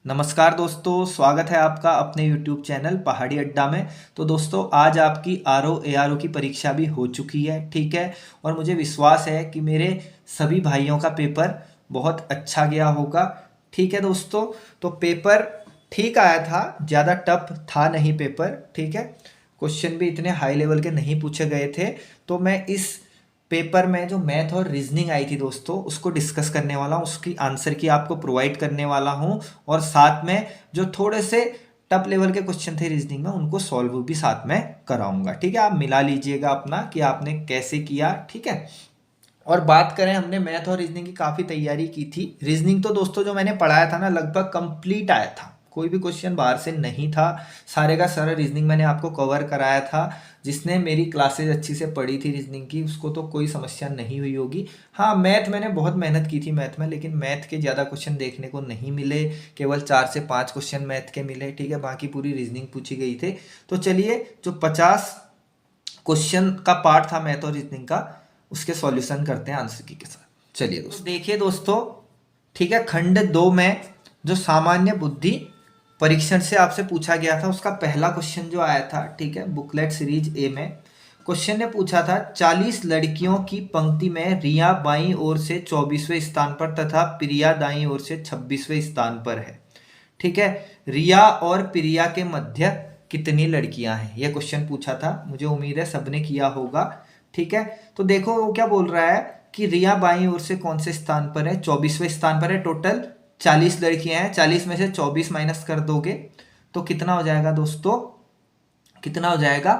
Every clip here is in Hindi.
नमस्कार दोस्तों, स्वागत है आपका अपने YouTube चैनल पहाड़ी अड्डा में। तो दोस्तों, आज आपकी R O A R O की परीक्षा भी हो चुकी है, ठीक है। और मुझे विश्वास है कि मेरे सभी भाइयों का पेपर बहुत अच्छा गया होगा, ठीक है दोस्तों। तो पेपर ठीक आया था, ज़्यादा टफ था नहीं पेपर, ठीक है। क्वेश्चन भी इतने हाई लेवल के नहीं पूछे गए थे। तो मैं इस पेपर में जो मैथ और रीजनिंग आई थी दोस्तों, उसको डिस्कस करने वाला हूँ, उसकी आंसर की आपको प्रोवाइड करने वाला हूँ। और साथ में जो थोड़े से टफ लेवल के क्वेश्चन थे रीजनिंग में, उनको सॉल्व भी साथ में कराऊंगा, ठीक है। आप मिला लीजिएगा अपना कि आपने कैसे किया, ठीक है। और बात करें, हमने मैथ और रीजनिंग की काफ़ी तैयारी की थी। रीजनिंग तो दोस्तों जो मैंने पढ़ाया था ना, लगभग कंप्लीट आया था, कोई भी क्वेश्चन बाहर से नहीं था। सारे का सारा रीजनिंग मैंने आपको कवर कराया था। जिसने मेरी क्लासेज अच्छी से पढ़ी थी रीजनिंग की, उसको तो कोई समस्या नहीं हुई होगी। हाँ, मैथ मैंने बहुत मेहनत की थी मैथ में, लेकिन मैथ के ज़्यादा क्वेश्चन देखने को नहीं मिले। केवल 4 से 5 क्वेश्चन मैथ के मिले, ठीक है। बाकी पूरी रीजनिंग पूछी गई थी। तो चलिए, जो 50 क्वेश्चन का पार्ट था मैथ और रीजनिंग का, उसके सॉल्यूशन करते हैं आंसर की के साथ। चलिए दोस्तों, देखिए दोस्तों, ठीक है। खंड 2 में जो सामान्य बुद्धि परीक्षण से आपसे पूछा गया था, उसका पहला क्वेश्चन जो आया था, ठीक है, बुकलेट सीरीज ए में क्वेश्चन ने पूछा था, 40 लड़कियों की पंक्ति में रिया बाईं ओर से 24वें स्थान पर तथा प्रिया दाईं ओर से 26वें स्थान पर है, ठीक है। रिया और प्रिया के मध्य कितनी लड़कियां हैं, यह क्वेश्चन पूछा था। मुझे उम्मीद है सबने किया होगा, ठीक है। तो देखो वो क्या बोल रहा है कि रिया बाईं ओर से कौन से स्थान पर है, 24वें स्थान पर है। टोटल 40 लड़कियां हैं, 40 में से 24 माइनस कर दोगे तो कितना हो जाएगा दोस्तों, कितना हो जाएगा,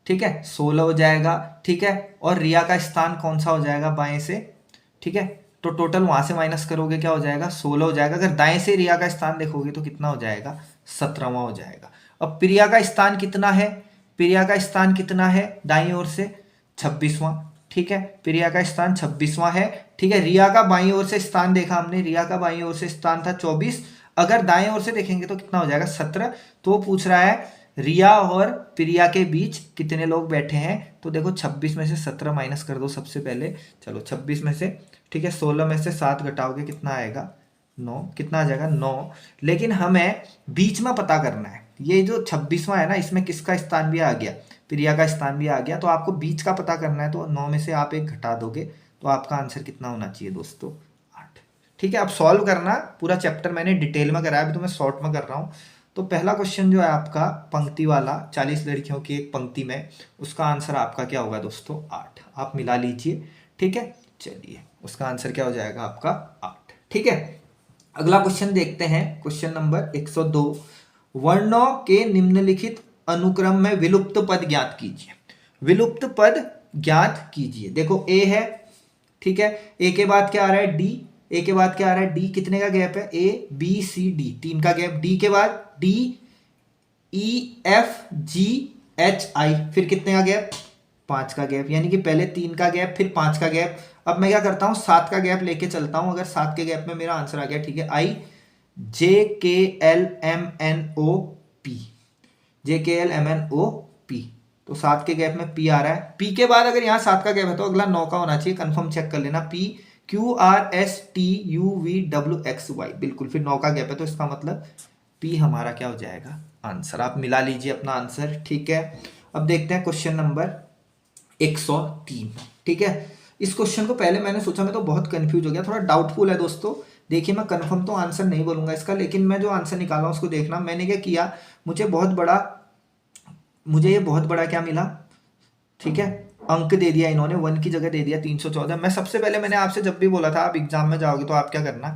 ठीक है, 16 हो जाएगा, ठीक है। और रिया का स्थान कौन सा हो जाएगा, बाएं से, ठीक है। तो टोटल वहां से माइनस करोगे क्या हो जाएगा, 16 हो जाएगा। अगर दाएं से रिया का स्थान देखोगे तो कितना हो जाएगा, 17वां हो जाएगा। अब प्रिया का स्थान कितना है, प्रिया का स्थान कितना है दाईं ओर से, 26वां, ठीक है। प्रिया का स्थान 26वां है, ठीक है। रिया का बाईं ओर से स्थान देखा हमने, रिया का बाईं ओर से स्थान था 24। अगर दाएं ओर से देखेंगे तो कितना हो जाएगा, 17। तो वो पूछ रहा है रिया और प्रिया के बीच कितने लोग बैठे हैं। तो देखो 26 में से 17 माइनस कर दो सबसे पहले। चलो 26 में से, ठीक है, 16 में से 7 घटाओगे कितना आएगा, 9। कितना आ जाएगा, 9। लेकिन हमें बीच में पता करना है, ये जो 26वां है ना, इसमें किसका स्थान भी आ गया, प्रिया का स्थान भी आ गया। तो आपको बीच का पता करना है, तो 9 में से आप 1 घटा दोगे तो आपका आंसर कितना होना चाहिए दोस्तों, 8, ठीक है। अब सॉल्व करना, पूरा चैप्टर मैंने डिटेल में कराया, अभी तो मैं शॉर्ट में कर रहा हूँ। तो पहला क्वेश्चन जो है आपका पंक्ति वाला, 40 लड़कियों की एक पंक्ति में, उसका आंसर आपका क्या होगा दोस्तों, 8। आप मिला लीजिए, ठीक है। चलिए, उसका आंसर क्या हो जाएगा आपका, 8, ठीक है। अगला क्वेश्चन देखते हैं, क्वेश्चन नंबर 102। वर्णों के निम्नलिखित अनुक्रम में विलुप्त पद ज्ञात कीजिए। विलुप्त पद ज्ञात कीजिए। देखो ए है, ठीक है। ए के बाद क्या आ रहा है, डी। ए के बाद क्या आ रहा है, डी। कितने का गैप है, ए बी सी डी, 3 का गैप। डी के बाद D E F G H I, फिर कितने का गैप, 5 का गैप। यानी कि पहले 3 का गैप, फिर 5 का गैप। अब मैं क्या करता हूं, 7 का गैप लेके चलता हूं। अगर 7 के गैप में मेरा आंसर आ गया, ठीक है, I J K L M N O P, J K L M N O P. तो 7 के गैप में पी आ रहा है। पी के बाद अगर यहाँ 7 का गैप है तो अगला 9 का होना चाहिए, कंफर्म चेक कर लेना। P Q R S T U V W X Y, बिल्कुल, फिर 9 का गैप है, तो इसका मतलब पी हमारा क्या हो जाएगा, आंसर। आप मिला लीजिए अपना आंसर, ठीक है। अब देखते हैं क्वेश्चन नंबर 103, ठीक है। इस क्वेश्चन को पहले मैंने सोचा, मैं तो बहुत कंफ्यूज हो गया, थोड़ा डाउटफुल है दोस्तों। देखिए, मैं कंफर्म तो आंसर नहीं बोलूंगा इसका, लेकिन मैं जो आंसर निकाला उसको देखना। मैंने क्या किया, मुझे ये बहुत बड़ा क्या मिला, ठीक है, अंक दे दिया इन्होंने, 1 की जगह दे दिया 314। मैं सबसे पहले, मैंने आपसे जब भी बोला था, आप एग्जाम में जाओगे तो आप क्या करना,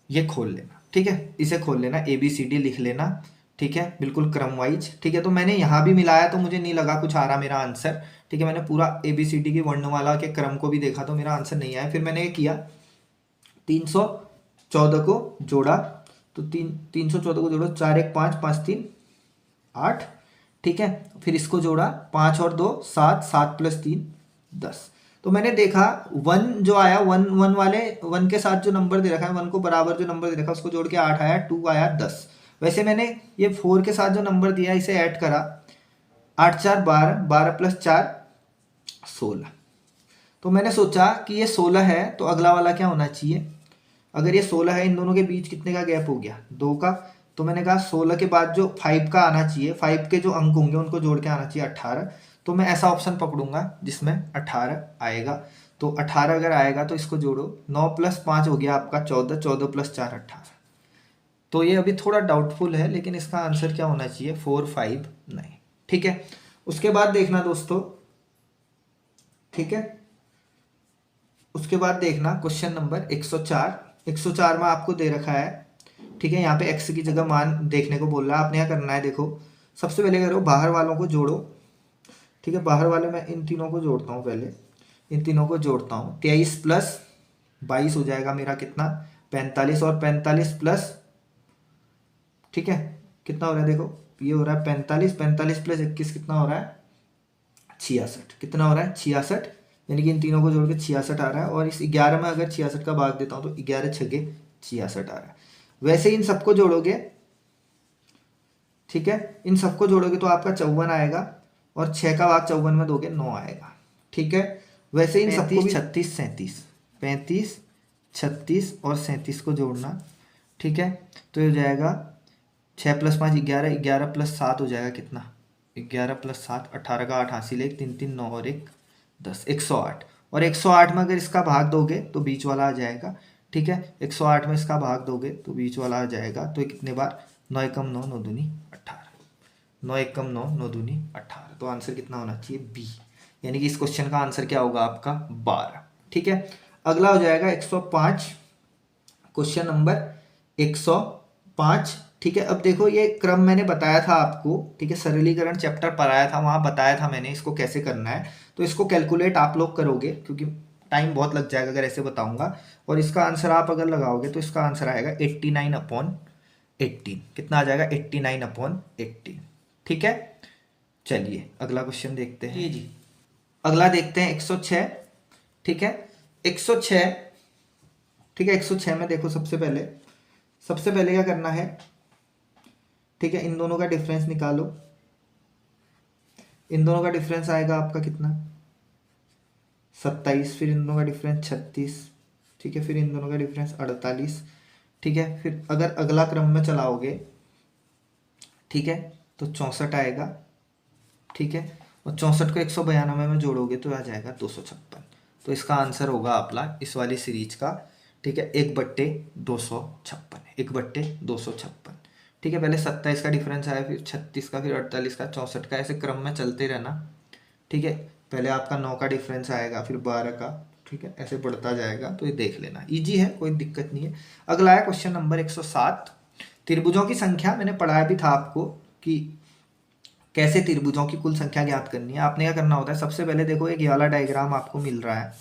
ये खोल लेना, ठीक है, इसे खोल लेना, ए बी सी डी लिख लेना, ठीक है, बिल्कुल क्रम वाइज, ठीक है। तो मैंने यहाँ भी मिलाया तो मुझे नहीं लगा कुछ आ रहा मेरा आंसर, ठीक है। मैंने पूरा ए बी सी डी की वर्णमाला के क्रम को भी देखा तो मेरा आंसर नहीं आया। फिर मैंने ये किया, 314 को जोड़ा, तो 314 को जोड़ो, 4 1 5 5 3 8, ठीक है। फिर इसको जोड़ा, 5 और 2 7, 7 + 3 10। तो मैंने देखा 1 जो आया, 1 1 वाले 1 के साथ जो नंबर दे रखा है, 1 को बराबर जो नंबर दे रखा है उसको जोड़ के 8 आया, 2 आया 10। वैसे मैंने ये 4 के साथ जो नंबर दिया इसे ऐड करा, 8 4 12, 12 + 4 16। तो मैंने सोचा कि ये 16 है, तो अगला वाला क्या होना चाहिए, अगर ये 16 है, इन दोनों के बीच कितने का गैप हो गया, 2 का। तो मैंने कहा 16 के बाद जो 5 का आना चाहिए, 5 के जो अंक होंगे उनको जोड़ के आना चाहिए 18। तो मैं ऐसा ऑप्शन पकड़ूंगा जिसमें 18 आएगा। तो 18 अगर आएगा तो इसको जोड़ो, 9 + 5 हो गया आपका 14, 14 + 4 18। तो ये अभी थोड़ा डाउटफुल है, लेकिन इसका आंसर क्या होना चाहिए, 4 5 9। ठीक है, उसके बाद देखना दोस्तों, ठीक है, उसके बाद देखना क्वेश्चन नंबर 104। 104 में आपको दे रखा है, ठीक है, यहाँ पे x की जगह मान देखने को बोल रहा है। आपने क्या करना है, देखो सबसे पहले करो बाहर वालों को जोड़ो, ठीक है। बाहर वाले मैं इन तीनों को जोड़ता हूँ, पहले इन तीनों को जोड़ता हूँ। 23 + 22 हो जाएगा मेरा कितना, 45, और 45 प्लस, ठीक है, कितना हो रहा है, देखो ये हो रहा है 45, 45 + 21 कितना हो रहा है, 66। कितना हो रहा है, 66, यानी कि इन तीनों को जोड़ के 66 आ रहा है। और इस 11 में अगर 66 का भाग देता हूँ तो 11 छके 66 आ रहा है। वैसे इन सबको जोड़ोगे, ठीक है, इन सबको जोड़ोगे तो आपका 54 आएगा, और 6 का भाग 54 में दोगे 9 आएगा, ठीक है। वैसे इन सबको 36 37, 35 36 और 37 को जोड़ना, ठीक है। तो ये हो जाएगा 6 + 5 11, 11 + 7 हो जाएगा कितना, 11 + 7 18 का 88 ले 3 3 9 और 1 10, 108। और 108 में अगर इसका भाग दोगे तो बीच वाला आ जाएगा, ठीक है। 108 में इसका भाग दोगे तो बीच वाला आ जाएगा। तो ये कितने बार, 9 एकम 9, 9 दूनी 18, 9 एकम 9, 9 दूनी 18। तो आंसर कितना होना चाहिए, बी, यानी कि इस क्वेश्चन का आंसर क्या होगा आपका 12, ठीक है। अगला हो जाएगा 105, क्वेश्चन नंबर 105, ठीक है। अब देखो ये क्रम मैंने बताया था आपको, ठीक है, सरलीकरण चैप्टर पढ़ाया था, वहां बताया था मैंने इसको कैसे करना है। तो इसको कैलकुलेट आप लोग करोगे, क्योंकि टाइम बहुत लग जाएगा अगर ऐसे बताऊंगा। और इसका आंसर आप अगर लगाओगे तो इसका आंसर आएगा 89/18। कितना आ जाएगा, 89/18, ठीक है। चलिए अगला क्वेश्चन देखते हैं जी। अगला देखते हैं 106, ठीक है। 106, ठीक है, 106 में देखो सबसे पहले क्या करना है, ठीक है, इन दोनों का डिफरेंस निकालो। इन दोनों का डिफरेंस आएगा आपका कितना, 27, फिर इन दोनों का डिफरेंस 36, ठीक है, फिर इन दोनों का डिफरेंस 48, ठीक है। फिर अगर अगला क्रम में चलाओगे, ठीक है, तो 64 आएगा, ठीक है। और 64 को 192 में जोड़ोगे तो आ जाएगा 256। तो इसका आंसर होगा आपला इस वाली सीरीज का, ठीक है, 1/256, 1/256, ठीक है। पहले 27 का डिफरेंस आया, फिर 36 का, फिर 48 का, 64 का, ऐसे क्रम में चलते रहना, ठीक है। पहले आपका 9 का डिफरेंस आएगा, फिर 12 का, ठीक है, ऐसे बढ़ता जाएगा। तो ये देख लेना, इजी है, कोई दिक्कत नहीं है। अगला है क्वेश्चन नंबर 107, त्रिभुजों की संख्या। मैंने पढ़ाया भी था आपको कि कैसे त्रिभुजों की कुल संख्या ज्ञात करनी है। आपने क्या करना होता है, सबसे पहले देखो एक ये वाला डायग्राम आपको मिल रहा है,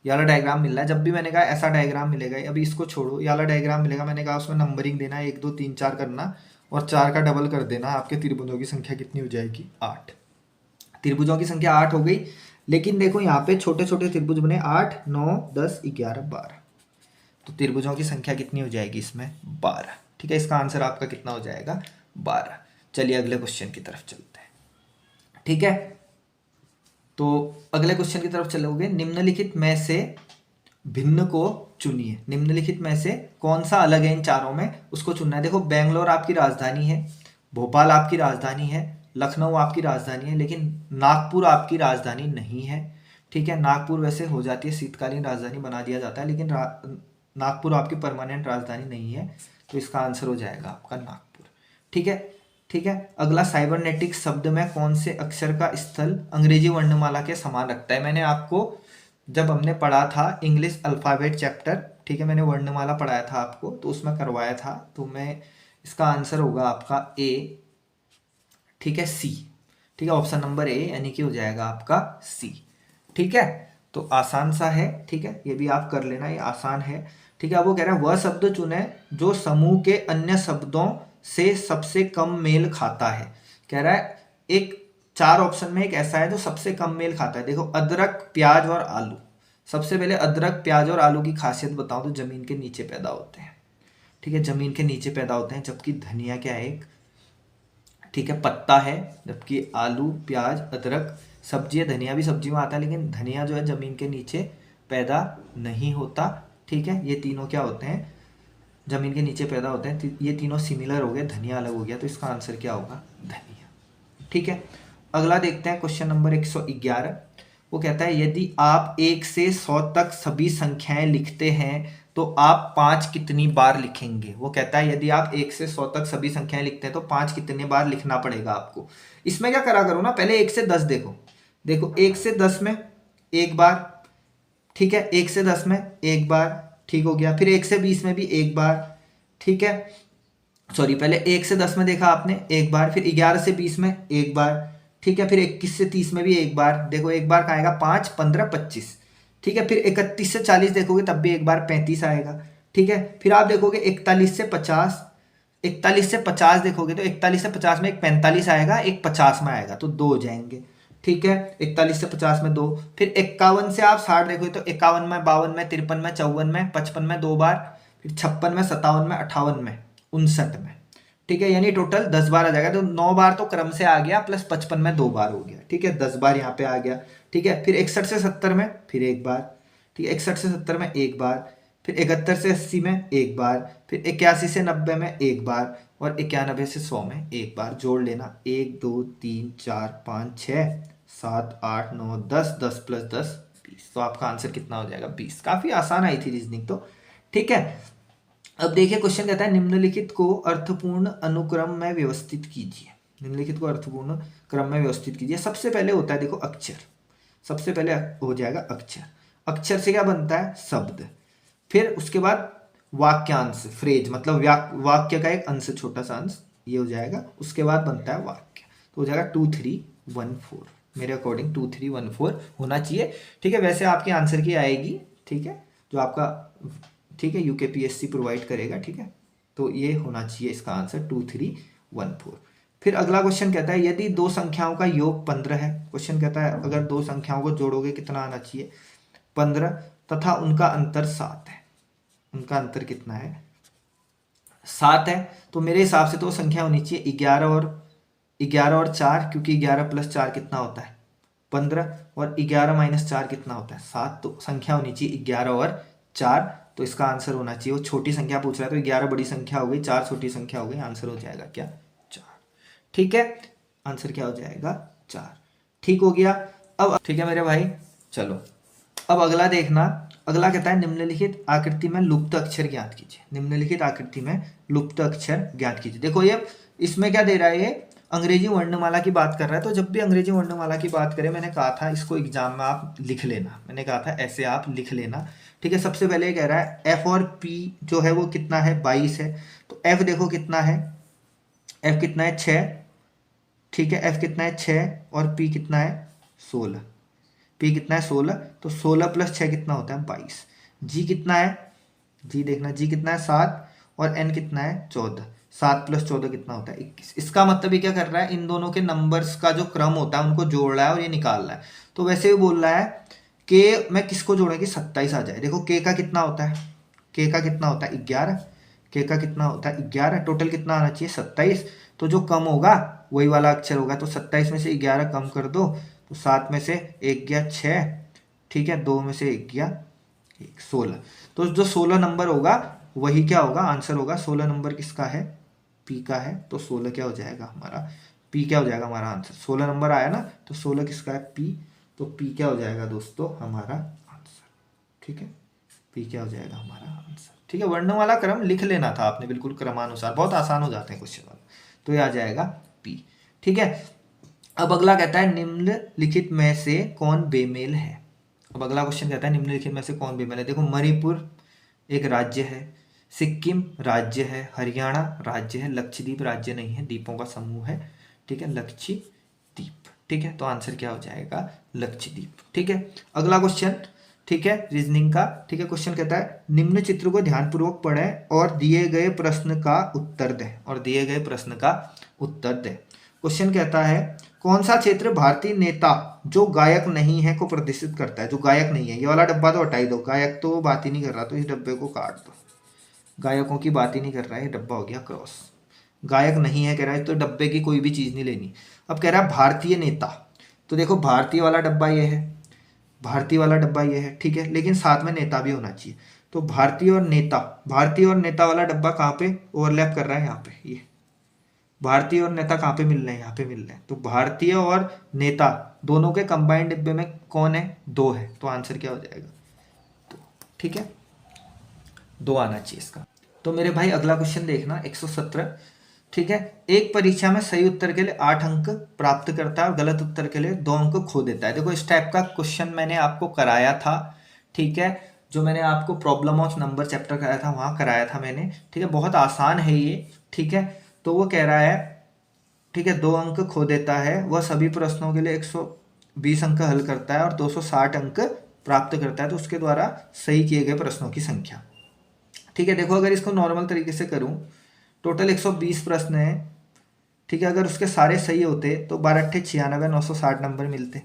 ये वाला डायग्राम मिल रहा है। जब भी मैंने कहा ऐसा डायग्राम मिलेगा, अभी इसको छोड़ो, ये वाला डायग्राम मिलेगा, मैंने कहा उसमें नंबरिंग देना, 1 2 3 4 करना, और 4 का डबल कर देना। आपके त्रिभुजों की संख्या कितनी हो जाएगी, 8। त्रिभुजों की संख्या 8 हो गई। लेकिन देखो यहाँ पे छोटे छोटे त्रिभुज बने, 8 9 10 11 12। तो त्रिभुजों की संख्या कितनी हो जाएगी इसमें, 12, ठीक है। इसका आंसर आपका कितना हो जाएगा, 12। चलिए अगले क्वेश्चन की तरफ चलते हैं, ठीक है। तो अगले क्वेश्चन की तरफ चलोगे, निम्नलिखित में से भिन्न को चुनिए। निम्नलिखित में से कौन सा अलग है इन चारों में, उसको चुनना है। देखो बेंगलोर आपकी राजधानी है, भोपाल आपकी राजधानी है, लखनऊ आपकी राजधानी है, लेकिन नागपुर आपकी राजधानी नहीं है, ठीक है। नागपुर वैसे हो जाती है शीतकालीन राजधानी, बना दिया जाता है, लेकिन नागपुर आपकी परमानेंट राजधानी नहीं है। तो इसका आंसर हो जाएगा आपका नागपुर, ठीक है, ठीक है। अगला, साइबरनेटिक शब्द में कौन से अक्षर का स्थल अंग्रेजी वर्णमाला के समान रखता है। मैंने आपको जब हमने पढ़ा था इंग्लिश अल्फ़ाबेट चैप्टर, ठीक है, मैंने वर्णमाला पढ़ाया था आपको, तो उसमें करवाया था। तो मैं इसका आंसर होगा आपका ए, ठीक है, सी, ठीक है, ऑप्शन नंबर ए, यानी कि हो जाएगा आपका सी, ठीक है। तो आसान सा है, ठीक है, ये भी आप कर लेना, ये आसान है, ठीक है। अब वो कह रहा है वह शब्द चुने जो समूह के अन्य शब्दों से सबसे कम मेल खाता है। कह रहा है एक 4 ऑप्शन में एक ऐसा है जो सबसे कम मेल खाता है। देखो अदरक, प्याज और आलू। सबसे पहले अदरक, प्याज और आलू की खासियत बताओ तो जमीन के नीचे पैदा होते हैं, ठीक है, जमीन के नीचे पैदा होते हैं। जबकि धनिया क्या है, एक, ठीक है, पत्ता है। जबकि आलू, प्याज, अदरक सब्जी है, धनिया भी सब्जी में आता है, लेकिन धनिया जो है जमीन के नीचे पैदा नहीं होता, ठीक है, ये तीनों क्या होते हैं, जमीन के नीचे पैदा होते हैं। ये तीनों सिमिलर हो गए, धनिया अलग हो गया, तो इसका आंसर क्या होगा, धनिया। ठीक है, अगला देखते हैं क्वेश्चन नंबर 111। वो कहता है यदि आप 1 से 100 तक सभी संख्याएं लिखते हैं तो आप 5 कितनी बार लिखेंगे। वो कहता है यदि आप 1 से 100 तक सभी संख्याएं लिखते हैं तो 5 कितने बार लिखना पड़ेगा आपको। इसमें क्या करा करो ना, पहले 1 से 10 देखो, देखो 1 से 10 में एक बार, ठीक है, 1 से 10 में एक बार, ठीक हो गया। फिर 1 से 20 में भी एक बार, ठीक है, सॉरी, पहले 1 से 10 में देखा आपने एक बार, फिर 11 से 20 में एक बार, ठीक है, फिर 21 से 30 में भी एक बार, देखो एक बार का आएगा 5, 15, 25, ठीक है, फिर 31 से 40 देखोगे तब भी एक बार 35 आएगा, ठीक है, फिर आप देखोगे 41 से 50, 41 से 50 देखोगे तो 41 से 50 में एक 45 आएगा, एक 50 में आएगा, तो दो हो जाएंगे, ठीक है, 41 से 50 में दो। फिर 51 से आप 60 देखोगे तो 51 में, 52 में, 53 में, 54 में, 55 में दो बार, फिर 56 में, 57 में, 58 में, 59 में, ठीक है, यानी टोटल 10 बार आ जाएगा। तो 9 बार तो क्रम से आ गया, प्लस 55 में 2 बार हो गया, ठीक है, 10 बार यहाँ पे आ गया, ठीक है। फिर 61 से 70 में फिर एक बार, ठीक है, 61 से 70 में एक बार, फिर 71 से 80 में एक बार, फिर 81 से 90 में एक बार, और 91 से 100 में एक बार। जोड़ लेना, 1 2 3 4 5 6 7 8 9 10, 10 + 10 20। तो आपका आंसर कितना हो जाएगा, 20। काफी आसान आई थी रीजनिंग तो, ठीक है। अब देखिए क्वेश्चन कहता है निम्नलिखित को अर्थपूर्ण अनुक्रम में व्यवस्थित कीजिए। निम्नलिखित को अर्थपूर्ण क्रम में व्यवस्थित कीजिए। सबसे पहले होता है देखो अक्षर, सबसे पहले हो जाएगा अक्षर। अक्षर से क्या बनता है, शब्द। फिर उसके बाद वाक्यांश, फ्रेज, मतलब वाक्य का एक अंश, छोटा सा अंश, ये हो जाएगा। उसके बाद बनता है वाक्य, तो हो जाएगा 2 3 1 4। मेरे अकॉर्डिंग 2 3 1 4 होना चाहिए, ठीक है। वैसे आपके आंसर की आएगी, ठीक है, जो आपका, ठीक है, यूकेपीएससी प्रोवाइड करेगा, ठीक है। तो ये होना चाहिए इसका आंसर 2 3 1 4। फिर अगला क्वेश्चन कहता है यदि दो संख्याओं का योग 15 है। क्वेश्चन कहता है अगर दो संख्याओं को जोड़ोगे कितना आना चाहिए, 15, तथा उनका अंतर 7 है। उनका अंतर कितना है, 7 है। तो मेरे हिसाब से तो संख्या होनी चाहिए 11 और 4, क्योंकि 11 + 4 कितना होता है, 15, और 11 - 4 कितना होता है, 7। तो संख्या होनी चाहिए 11 और 4। तो इसका आंसर होना चाहिए, वो छोटी संख्या पूछ रहा है तो 11 बड़ी संख्या हो गई, 4 छोटी संख्या हो गई, आंसर हो जाएगा क्या, 4। ठीक है, आंसर क्या हो जाएगा, 4। ठीक हो गया। अब ठीक है मेरे भाई, चलो अब अगला देखना। अगला कहता है निम्नलिखित आकृति में लुप्त अक्षर ज्ञात कीजिए। निम्नलिखित आकृति में लुप्त अक्षर ज्ञात कीजिए। देखो ये इसमें क्या दे रहा है, ये अंग्रेजी वर्णमाला की बात कर रहा है। तो जब भी अंग्रेजी वर्णमाला की बात करें, मैंने कहा था इसको एग्जाम में आप लिख लेना, मैंने कहा था ऐसे आप लिख लेना, ठीक है। सबसे पहले ये कह रहा है एफ और पी जो है वो कितना है, 22 है। तो एफ देखो कितना है, एफ कितना है, 6, ठीक है, एफ कितना है 6, और पी कितना है 16। पी कितना है 16, तो 16 + 6 कितना होता है 22। जी कितना है, जी देखना, जी कितना है 7, और एन कितना है 14। 7 + 14 कितना होता है 21। इसका मतलब ये क्या कर रहा है, इन दोनों के नंबर्स का जो क्रम होता है उनको जोड़ रहा है और ये निकाल रहा है। तो वैसे ही बोल रहा है कि मैं किसको जोड़े कि 27 आ जाए। देखो के का कितना होता है, के का कितना होता है 11, के का कितना होता है 11, टोटल कितना आना चाहिए 27। तो जो कम होगा वही वाला अक्षर होगा। तो 27 में से 11 कम कर दो, तो 7 में से 1 गया 6, ठीक है, 2 में से 1 गया 1, 16। तो जो 16 नंबर होगा वही क्या होगा, आंसर होगा। 16 नंबर किसका है, पी का है। तो 16 क्या हो जाएगा हमारा, पी क्या हो जाएगा हमारा आंसर। 16 नंबर आया ना, तो 16 किसका है, पी। तो पी क्या हो जाएगा दोस्तों हमारा आंसर, ठीक है, पी क्या हो जाएगा हमारा आंसर, ठीक है। वर्णमाला क्रम लिख लेना था आपने, बिल्कुल क्रमानुसार, बहुत आसान हो जाते हैं क्वेश्चन वाले। तो ये आ जाएगा पी, ठीक है। अब अगला कहता है निम्नलिखित में से कौन बेमेल है। अब अगला क्वेश्चन कहता है निम्नलिखित में से कौन बेमेल है। देखो मणिपुर एक राज्य है, सिक्किम राज्य है, हरियाणा राज्य है, लक्षद्वीप राज्य नहीं है, द्वीपों का समूह है, ठीक है, लक्षद्वीप, ठीक है। तो आंसर क्या हो जाएगा, लक्षद्वीप, ठीक है। अगला क्वेश्चन, ठीक है, रीजनिंग का, ठीक है। क्वेश्चन कहता है निम्न चित्र को ध्यानपूर्वक पढ़ें और दिए गए प्रश्न का उत्तर दें, और दिए गए प्रश्न का उत्तर दें। क्वेश्चन कहता है कौन सा क्षेत्र भारतीय नेता जो गायक नहीं है को प्रदर्शित करता है। जो गायक नहीं है, ये वाला डब्बा तो हटा ही दो, गायक तो बात ही नहीं कर रहा, तो इस डब्बे को काट दो। गायकों की बात ही नहीं कर रहा है, ये डब्बा हो गया क्रॉस। गायक नहीं है कह रहा है, तो डब्बे की कोई भी चीज़ नहीं लेनी। अब कह रहा है भारतीय नेता, तो देखो भारतीय वाला डब्बा ये है, भारतीय वाला डब्बा ये है, ठीक है, लेकिन साथ में नेता भी होना चाहिए। तो भारतीय और नेता वाला डब्बा कहाँ पे ओवरलैप कर रहा है, यहाँ पे। ये भारतीय और नेता कहाँ पे मिल रहे हैं, यहाँ पे मिल रहे हैं। तो भारतीय और नेता दोनों के कंबाइंड डिब्बे में कौन है, 2 है। तो आंसर क्या हो जाएगा, 2। ठीक है, 2 आना चाहिए इसका। तो मेरे भाई अगला क्वेश्चन देखना, 117। ठीक है, एक परीक्षा में सही उत्तर के लिए 8 अंक प्राप्त करता है और गलत उत्तर के लिए 2 अंक खो देता है। देखो इस टाइप का क्वेश्चन मैंने आपको कराया था। ठीक है, जो मैंने आपको प्रॉब्लम ऑफ नंबर चैप्टर कराया था वहाँ कराया था मैंने। ठीक है, बहुत आसान है ये। ठीक है, तो वो कह रहा है, ठीक है, 2 अंक खो देता है, वह सभी प्रश्नों के लिए 120 अंक हल करता है और 260 अंक प्राप्त करता है, तो उसके द्वारा सही किए गए प्रश्नों की संख्या। ठीक है, देखो अगर इसको नॉर्मल तरीके से करूं, टोटल 120 प्रश्न है। ठीक है, अगर उसके सारे सही होते तो 12 अट्ठे 96, 960 नंबर मिलते।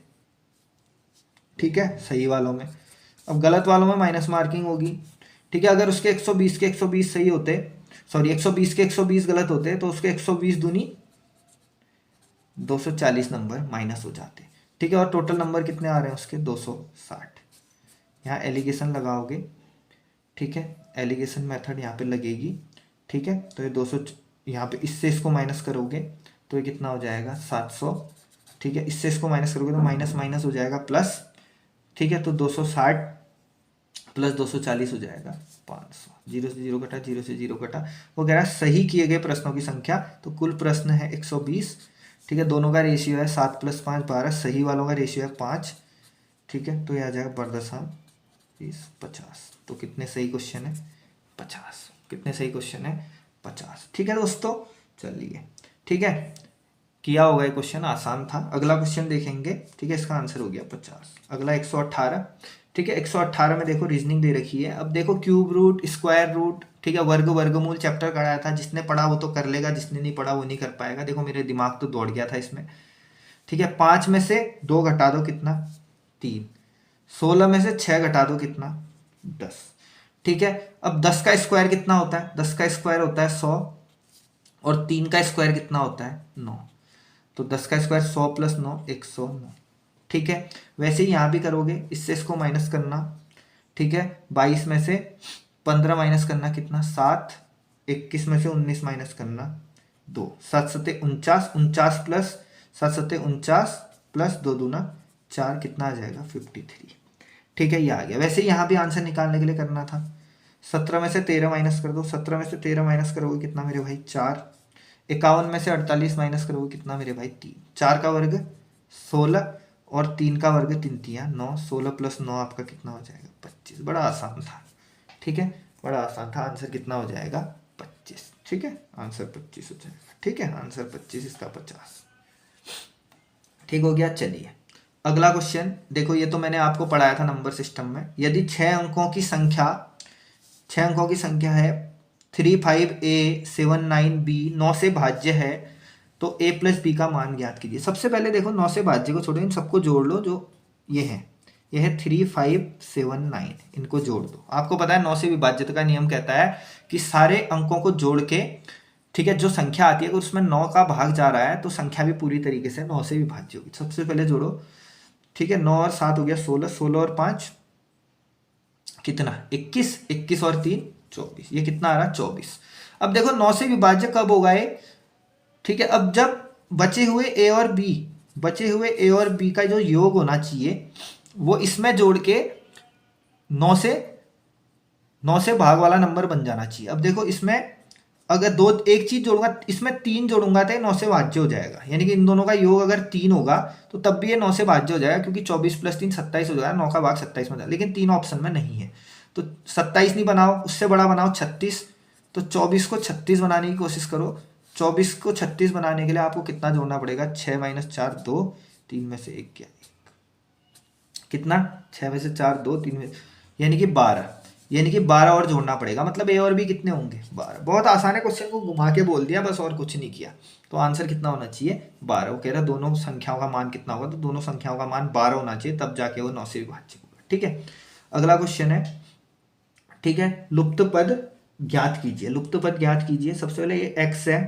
ठीक है, सही वालों में। अब गलत वालों में माइनस मार्किंग होगी। ठीक है, अगर उसके 120 के 120 सही होते, सॉरी 120 के 120 गलत होते, तो उसके 120 दूनी 240 नंबर माइनस हो जाते। ठीक है, और टोटल नंबर कितने आ रहे हैं उसके, 260। यहाँ एलिगेशन लगाओगे। ठीक है, एलिगेशन मेथड यहाँ पे लगेगी। ठीक है, तो ये 200, यहाँ पे इससे इसको माइनस करोगे तो ये कितना हो जाएगा, 700। ठीक है, इससे इसको माइनस करोगे तो माइनस माइनस हो जाएगा प्लस। ठीक है, तो 260 प्लस 240 हो जाएगा 500। 0 से 0 कटा, 0 से 0 कटा। वो कह रहा है सही किए गए प्रश्नों की संख्या, तो कुल प्रश्न है 120। ठीक है, दोनों का रेशियो है 7 + 5 12, सही वालों का रेशियो है 5। ठीक है, तो ये आ जाएगा बरदसान 20 50। तो कितने सही क्वेश्चन है, 50। कितने सही क्वेश्चन है, 50। ठीक है दोस्तों, चलिए। ठीक है, किया होगा ये क्वेश्चन, आसान था। अगला क्वेश्चन देखेंगे। ठीक है, इसका आंसर हो गया 50। अगला 118। ठीक है, 118 में देखो रीजनिंग दे रखी है। अब देखो क्यूब रूट, स्क्वायर रूट, ठीक है, वर्ग वर्गमूल चैप्टर कराया था। जिसने पढ़ा वो तो कर लेगा, जिसने नहीं पढ़ा वो नहीं कर पाएगा। देखो मेरे दिमाग तो दौड़ गया था इसमें। ठीक है, 5 में से 2 घटा दो, कितना, 3। 16 में से 6 घटा दो, कितना, 10। ठीक है, अब 10 का स्क्वायर कितना होता है, 10 का स्क्वायर होता है 100, और 3 का स्क्वायर कितना होता है, 9। तो 10 का स्क्वायर 100 + 9 109। ठीक है, वैसे ही यहाँ भी करोगे, इससे इसको माइनस करना। ठीक है, 22 में से 15 माइनस करना, कितना, 7। 21 में से 19 माइनस करना, 2। 7 सत्ते 49, 49 प्लस 7 सत्ते 49 प्लस 2 दूना 4, कितना आ जाएगा, 53। ठीक है, ये आ गया। वैसे ही यहाँ भी आंसर निकालने के लिए करना था। 17 में से 13 माइनस कर दो, 17 में से 13 माइनस करोगे, कितना मेरे भाई, 4। 51 में से 48 माइनस करोगे, कितना मेरे भाई, 3। 4 का वर्ग 16 और 3 का वर्ग 3 3 9। 16 + 9 आपका कितना हो जाएगा, 25। बड़ा आसान था। ठीक है, बड़ा आसान था। आंसर कितना हो जाएगा, 25। ठीक है, आंसर 25 हो जाएगा। ठीक है, आंसर 25, इसका 50। ठीक हो गया। चलिए अगला क्वेश्चन देखो। ये तो मैंने आपको पढ़ाया था नंबर सिस्टम में। यदि 6 अंकों की संख्या है 35A 79B 9 से भाज्य है, तो A + B का मान ज्ञात कीजिए। सबसे पहले देखो 9 से भाज्य को छोड़ो, इन सबको जोड़ लो। जो ये है 3579, इनको जोड़ दो। आपको पता है 9 से विभाज्यता का नियम कहता है कि सारे अंकों को जोड़ के, ठीक है, जो संख्या आती है अगर उसमें 9 का भाग जा रहा है तो संख्या भी पूरी तरीके से 9 से विभाज्य होगी। सबसे पहले जोड़ो। ठीक है, 9 और 7 हो गया 16, 16 और 5 कितना, 21, 21 और 3 24। ये कितना आ रहा, 24। अब देखो 9 से विभाज्य कब होगा ये, ठीक है, अब जब बचे हुए ए और बी का जो योग होना चाहिए वो इसमें जोड़ के 9 से भाग वाला नंबर बन जाना चाहिए। अब देखो इसमें अगर एक चीज जोड़ूंगा, इसमें 3 जोड़ूंगा तो 9 से भाज्य हो जाएगा। यानी कि इन दोनों का योग अगर 3 होगा तो तब भी ये 9 से भाज्य हो जाएगा, क्योंकि 24 + 3 27 हो जाएगा। 9 का भाग 27 में जाएगा, लेकिन 3 ऑप्शन में नहीं है। तो 27 नहीं बनाओ, उससे बड़ा बनाओ 36। तो 24 को 36 बनाने की कोशिश करो। 24 को 36 बनाने के लिए आपको कितना जोड़ना पड़ेगा, 6 - 4 2, 3 में से 1 क्या, कितना, 6 में से 4 2, 3 में, यानी कि 12। यानी कि 12 और जोड़ना पड़ेगा। मतलब ए और बी कितने होंगे, 12। बहुत आसान है, क्वेश्चन को घुमा के बोल दिया बस, और कुछ नहीं किया। तो आंसर कितना होना चाहिए, 12। वो कह रहा है दोनों संख्याओं का मान कितना होगा, तो दोनों संख्याओं का मान 12 होना चाहिए, तब जाके वो 9 से विभाज्य होगा। ठीक है, अगला क्वेश्चन है। ठीक है, लुप्त पद ज्ञात कीजिए। लुप्त पद ज्ञात कीजिए। सबसे पहले ये x है,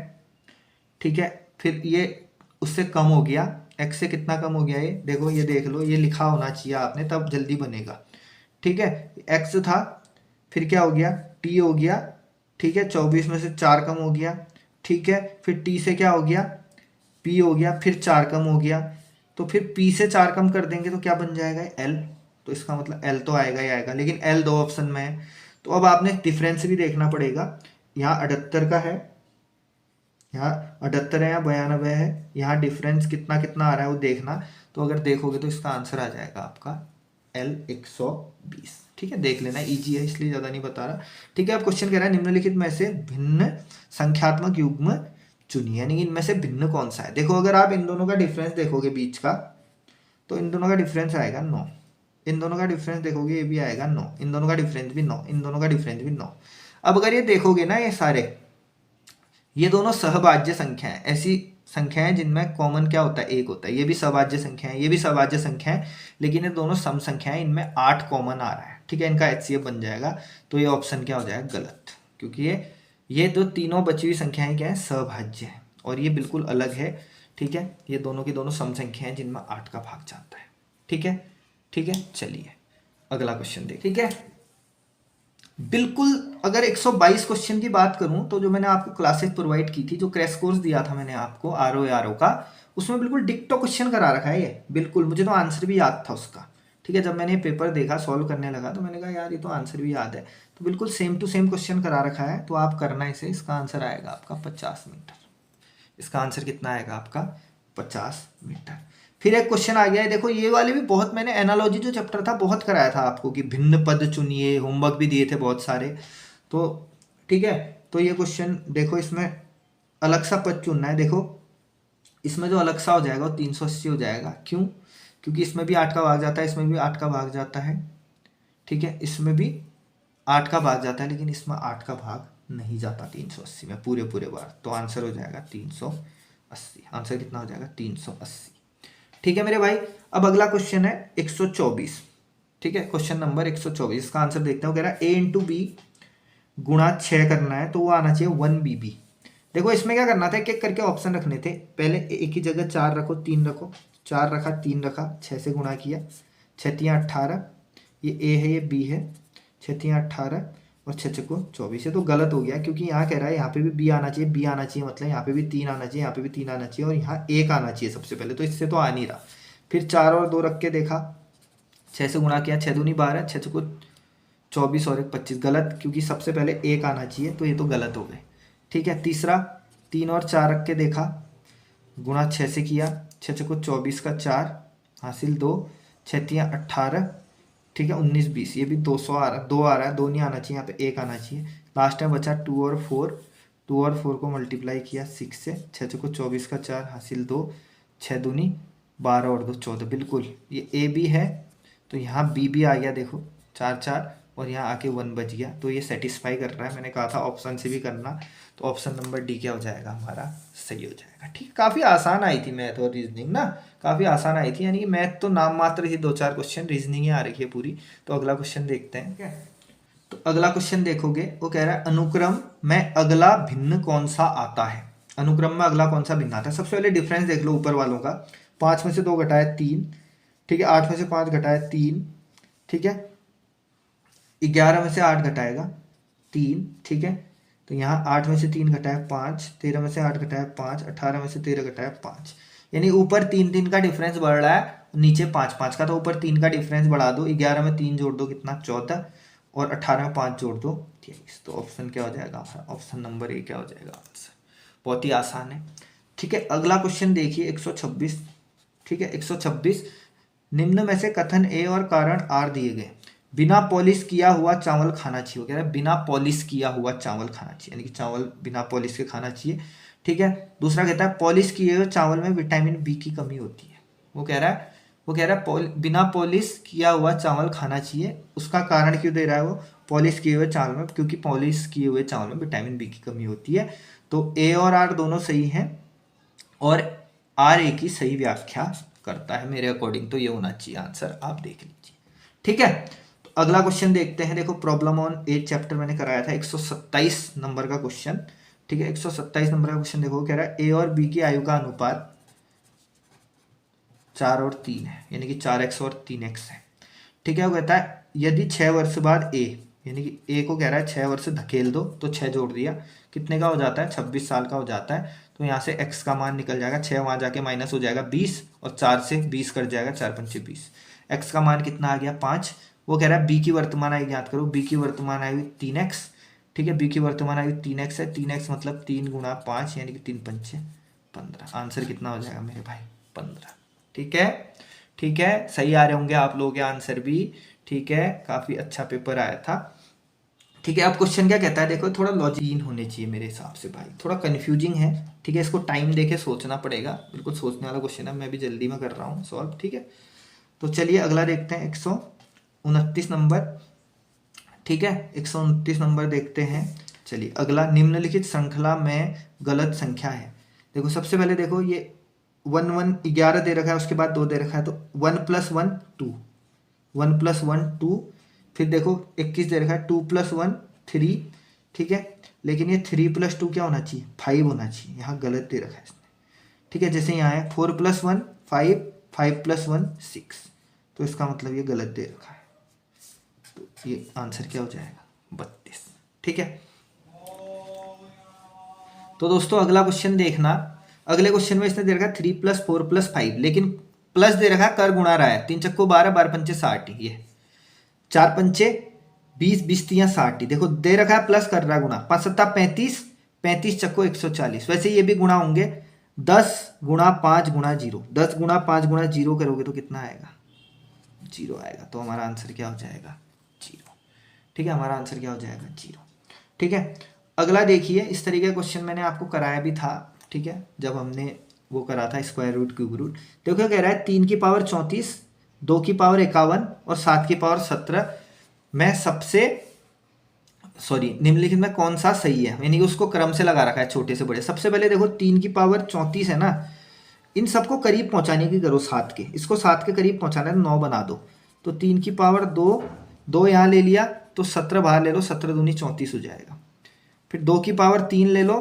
ठीक है, फिर ये उससे कम हो गया, x से कितना कम हो गया, ये देखो, ये देख लो, ये लिखा होना चाहिए आपने, तब जल्दी बनेगा। ठीक है, x था, फिर क्या हो गया, टी हो गया, ठीक है, 24 में से 4 कम हो गया, ठीक है, फिर टी से क्या हो गया, पी हो गया, फिर 4 कम हो गया, तो फिर पी से 4 कम कर देंगे तो क्या बन जाएगा, एल। तो इसका मतलब एल तो आएगा ही आएगा, लेकिन एल दो ऑप्शन में है। तो अब आपने डिफरेंस भी देखना पड़ेगा, यहाँ 78 का है, यहाँ 78 है, यहाँ 92 है, यहाँ डिफरेंस कितना कितना आ रहा है वो देखना। तो अगर देखोगे तो इसका आंसर आ जाएगा आपका एल 120। ठीक है, देख लेना, इजी है इसलिए ज़्यादा नहीं बता रहा। ठीक है, अब क्वेश्चन कह रहा है निम्नलिखित में से भिन्न संख्यात्मक युग्म चुनिए, यानी इनमें से भिन्न कौन सा है। देखो अगर आप इन दोनों का डिफरेंस देखोगे बीच का, तो इन दोनों का डिफरेंस आएगा 9, इन दोनों का डिफरेंस देखोगे ये भी आएगा 9, इन दोनों का डिफरेंस भी 9, इन दोनों का डिफरेंस भी 9। अब अगर ये देखोगे ना, ये सारे, ये दोनों सहभाज्य संख्या है, ऐसी संख्या है जिनमें कॉमन क्या होता है, एक होता है। ये भी सहभाज्य संख्या है, ये भी सहभाज्य संख्या है, लेकिन ये दोनों सम संख्या है, इनमें 8 कॉमन आ रहा है। ठीक है, इनका एचसीएफ बन जाएगा। तो ये ऑप्शन क्या हो जाएगा, गलत, क्योंकि ये दो तीनों बची हुई संख्याएं क्या है, सहभाज्य है, और ये बिल्कुल अलग है। ठीक है, ये दोनों की दोनों सम संख्या है जिनमें 8 का भाग जाता है। ठीक है, ठीक है, चलिए अगला क्वेश्चन देखिए। ठीक है, बिल्कुल अगर 122 क्वेश्चन की बात करूं तो जो मैंने आपको क्लासेस प्रोवाइड की थी, जो क्रैश कोर्स दिया था मैंने आपको आर ओ का, उसमें बिल्कुल डिक्टो क्वेश्चन करा रखा है ये, बिल्कुल। मुझे तो आंसर भी याद था उसका। ठीक है, जब मैंने पेपर देखा, सॉल्व करने लगा, तो मैंने कहा यार ये तो आंसर भी याद है। तो बिल्कुल सेम टू सेम क्वेश्चन करा रखा है, तो आप करना इसे। इसका आंसर आएगा आपका 50 मीटर। इसका आंसर कितना आएगा आपका, 50 मीटर। फिर एक क्वेश्चन आ गया है, देखो ये वाले भी बहुत, मैंने एनालॉजी जो चैप्टर था बहुत कराया था आपको कि भिन्न पद चुनिए, होमवर्क भी दिए थे बहुत सारे। तो ठीक है, तो ये क्वेश्चन देखो, इसमें अलग सा पद चुनना है। देखो इसमें जो अलग सा हो जाएगा वो 380 हो जाएगा। क्यों, क्योंकि इसमें भी 8 का भाग जाता है, इसमें भी 8 का भाग जाता है। ठीक है, इसमें भी 8 का भाग जाता है, लेकिन इसमें 8 का भाग नहीं जाता 380 में पूरे पूरे बार। तो आंसर हो जाएगा 380। आंसर कितना हो जाएगा, 380। ठीक है मेरे भाई, अब अगला क्वेश्चन है 124। ठीक है, क्वेश्चन नंबर 124, इसका आंसर देखते हैं। कह रहा है a इंटू बी गुणा 6 करना है, तो वो आना चाहिए 1bb। देखो इसमें क्या करना था, एक एक करके ऑप्शन रखने थे। पहले एक ही जगह 4 रखो, 3 रखो, 4 रखा, 3 रखा, 6 से गुणा किया, 6 3 18, ये a है, ये b है, 6 3 18 और 6 6 24 है। तो गलत हो गया, क्योंकि यहाँ कह रहा है यहाँ पे भी b आना चाहिए, b आना चाहिए, मतलब यहाँ पे भी 3 आना चाहिए, यहाँ पे भी 3 आना चाहिए, और यहाँ 1 आना चाहिए सबसे पहले। तो इससे तो आ नहीं रहा। फिर 4 और 2 रख के देखा, 6 से गुणा किया, 6 दूनी 12, 6 6 24 और 1 25। गलत, क्योंकि सबसे पहले 1 आना चाहिए, तो ये तो गलत हो गए। ठीक है, तीसरा 3 और 4 रख के देखा, गुणा 6 से किया, 6 6 24 का 4 हासिल 2, 6 3 18, ठीक है, 19 20, ये भी 200 आ रहा, 2 आ रहा है, 2 नहीं आना चाहिए, यहाँ पे 1 आना चाहिए। लास्ट में बचा 2 और 4, 2 और 4 को मल्टीप्लाई किया 6 से, 6 6 24 का 4 हासिल 2, 6 दूनी 12 और 2 14। बिल्कुल ये ए बी है, तो यहाँ बी भी आ गया, देखो 4 4 और यहाँ आके 1 बच गया। तो ये सेटिस्फाई कर रहा है। मैंने कहा था ऑप्शन से भी करना, तो ऑप्शन नंबर डी क्या हो जाएगा हमारा, सही हो जाएगा। ठीक, काफ़ी आसान आई थी मैथ और रीजनिंग ना, काफ़ी आसान आई थी। यानी कि मैथ तो नाम मात्र ही 2 4 क्वेश्चन, रीजनिंग ही आ रही है पूरी। तो अगला क्वेश्चन देखते हैं। ठीक है, तो अगला क्वेश्चन देखोगे, वो कह रहा है अनुक्रम में अगला भिन्न कौन सा आता है। अनुक्रम में अगला कौन सा भिन्न आता है। सबसे पहले डिफरेंस देख लो ऊपर वालों का, 5 में से 2 घटाया 3, ठीक है, 8 में से 5 घटाया 3, ठीक है, 11 में से 8 घटाएगा 3, ठीक है, तो यहाँ 8 में से 3 घटाया 5, 13 में से 8 घटाया 5, 18 में से 13 घटाया 5। यानी ऊपर 3 3 का डिफरेंस बढ़ रहा है, नीचे 5 5 का। तो ऊपर 3 का डिफरेंस बढ़ा दो, 11 में 3 जोड़ दो कितना, 14, और 18 में 5 जोड़ दो 23। तो ऑप्शन क्या हो जाएगा, ऑप्शन नंबर ए क्या हो जाएगा आंसर। बहुत ही आसान है। ठीक है, अगला क्वेश्चन देखिए 126। ठीक है, 126, निम्न में से कथन ए और कारण आर दिए गए। बिना पॉलिश किया हुआ चावल खाना चाहिए, कह रहा है बिना पॉलिश किया हुआ चावल खाना चाहिए, यानी कि चावल बिना पॉलिश के खाना चाहिए। ठीक है, दूसरा कहता है पॉलिश किए हुए चावल में विटामिन बी की कमी होती है। वो कह रहा है बिना पॉलिश किया हुआ चावल खाना चाहिए। उसका कारण क्यों दे रहा है वो, पॉलिश किए हुए चावल में, क्योंकि पॉलिश किए हुए चावल में विटामिन बी की कमी होती है। तो ए और आर दोनों सही हैं, और आर ए की सही व्याख्या करता है मेरे अकॉर्डिंग। तो ये होना चाहिए आंसर, आप देख लीजिए। ठीक है, तो अगला क्वेश्चन देखते हैं। देखो प्रॉब्लम ऑन 8 चैप्टर मैंने कराया था, 127 नंबर का क्वेश्चन। ठीक है, 127 नंबर का क्वेश्चन देखो, कह रहा है ए और बी की आयु का अनुपात 4 और 3 है, यानी कि 4x और 3x है। ठीक है, वो कहता है यदि 6 वर्ष बाद ए, यानी कि ए को कह रहा है 6 वर्ष धकेल दो, तो 6 जोड़ दिया, कितने का हो जाता है, 26 साल का हो जाता है। तो यहाँ से एक्स का मान निकल जाएगा, 6 वहाँ जाके माइनस हो जाएगा 20, और 4 से 20 कट जाएगा, 4 पंचे 20। एक्स का मान कितना आ गया 5। वो कह रहा है बी की वर्तमान आयु ज्ञात करो। बी की वर्तमान आयु 3x, ठीक है, बी की वर्तमान आयु 3x है। 3x मतलब 3 गुणा 5 यानी कि 3 पंचे 15। आंसर कितना हो जाएगा मेरे भाई, 15। ठीक है, ठीक है, सही आ रहे होंगे आप लोगों के आंसर भी। ठीक है, काफ़ी अच्छा पेपर आया था। ठीक है, अब क्वेश्चन क्या कहता है, देखो थोड़ा लॉजिकल होने चाहिए मेरे हिसाब से भाई, थोड़ा कंफ्यूजिंग है। ठीक है, इसको टाइम देके सोचना पड़ेगा, बिल्कुल सोचने वाला क्वेश्चन है, मैं भी जल्दी में कर रहा हूँ सॉल्व। ठीक है, तो चलिए अगला देखते हैं, 129 नंबर। ठीक है, 129 नंबर देखते हैं। चलिए अगला, निम्नलिखित श्रृंखला में गलत संख्या है। देखो सबसे पहले देखो ये 1 1 11 दे रखा है, उसके बाद 2 दे रखा है, तो 1 + 1 2, 1 + 1 2, फिर देखो 21 दे रखा है, 2 + 1 3। ठीक है, लेकिन ये 3 + 2 क्या होना चाहिए, 5 होना चाहिए, यहाँ गलत दे रखा है इसने। ठीक है, जैसे यहाँ है 4 + 1 5, 5 + 1 6, तो इसका मतलब ये गलत दे रखा है। तो ये आंसर क्या हो जाएगा, 32। ठीक है, तो दोस्तों अगला क्वेश्चन देखना। अगले क्वेश्चन में इसने दे रखा 3 + 4 + 5, लेकिन प्लस दे रखा कर गुणा रहा है, 3 चक्को 12, 12 पंचे 60, ये 4 पंचे 20, 20 तियां 60। देखो दे रखा है प्लस कर रहा है गुणा, 5 7 35, 35 चक्को 140। वैसे ये भी गुणा होंगे, 10 गुणा 5 गुणा 0, 10 गुणा 5 गुणा 0 करोगे तो कितना आएगा, 0 आएगा। तो हमारा आंसर क्या हो जाएगा, 0। ठीक है, हमारा आंसर क्या हो जाएगा, 0। ठीक है, अगला देखिए, इस तरीके का क्वेश्चन मैंने आपको कराया भी था। ठीक है, जब हमने वो करा था स्क्वायर रूट क्यूब रूट। देखो कह रहा है 3 की पावर 34, 2 की पावर 51 और 7 की पावर 17 में सबसे निम्नलिखित में कौन सा सही है, यानी कि उसको क्रम से लगा रखा है छोटे से बड़े। सबसे पहले देखो 3 की पावर 34 है ना, इन सबको करीब पहुंचाने की करो 7 के, इसको 7 के करीब पहुंचाना है, 9 बना दो। तो 3 की पावर 2, 2 यहाँ ले लिया, तो 17 बाहर ले लो, 17 दूनी 34 हो जाएगा। फिर 2 की पावर 3 ले लो,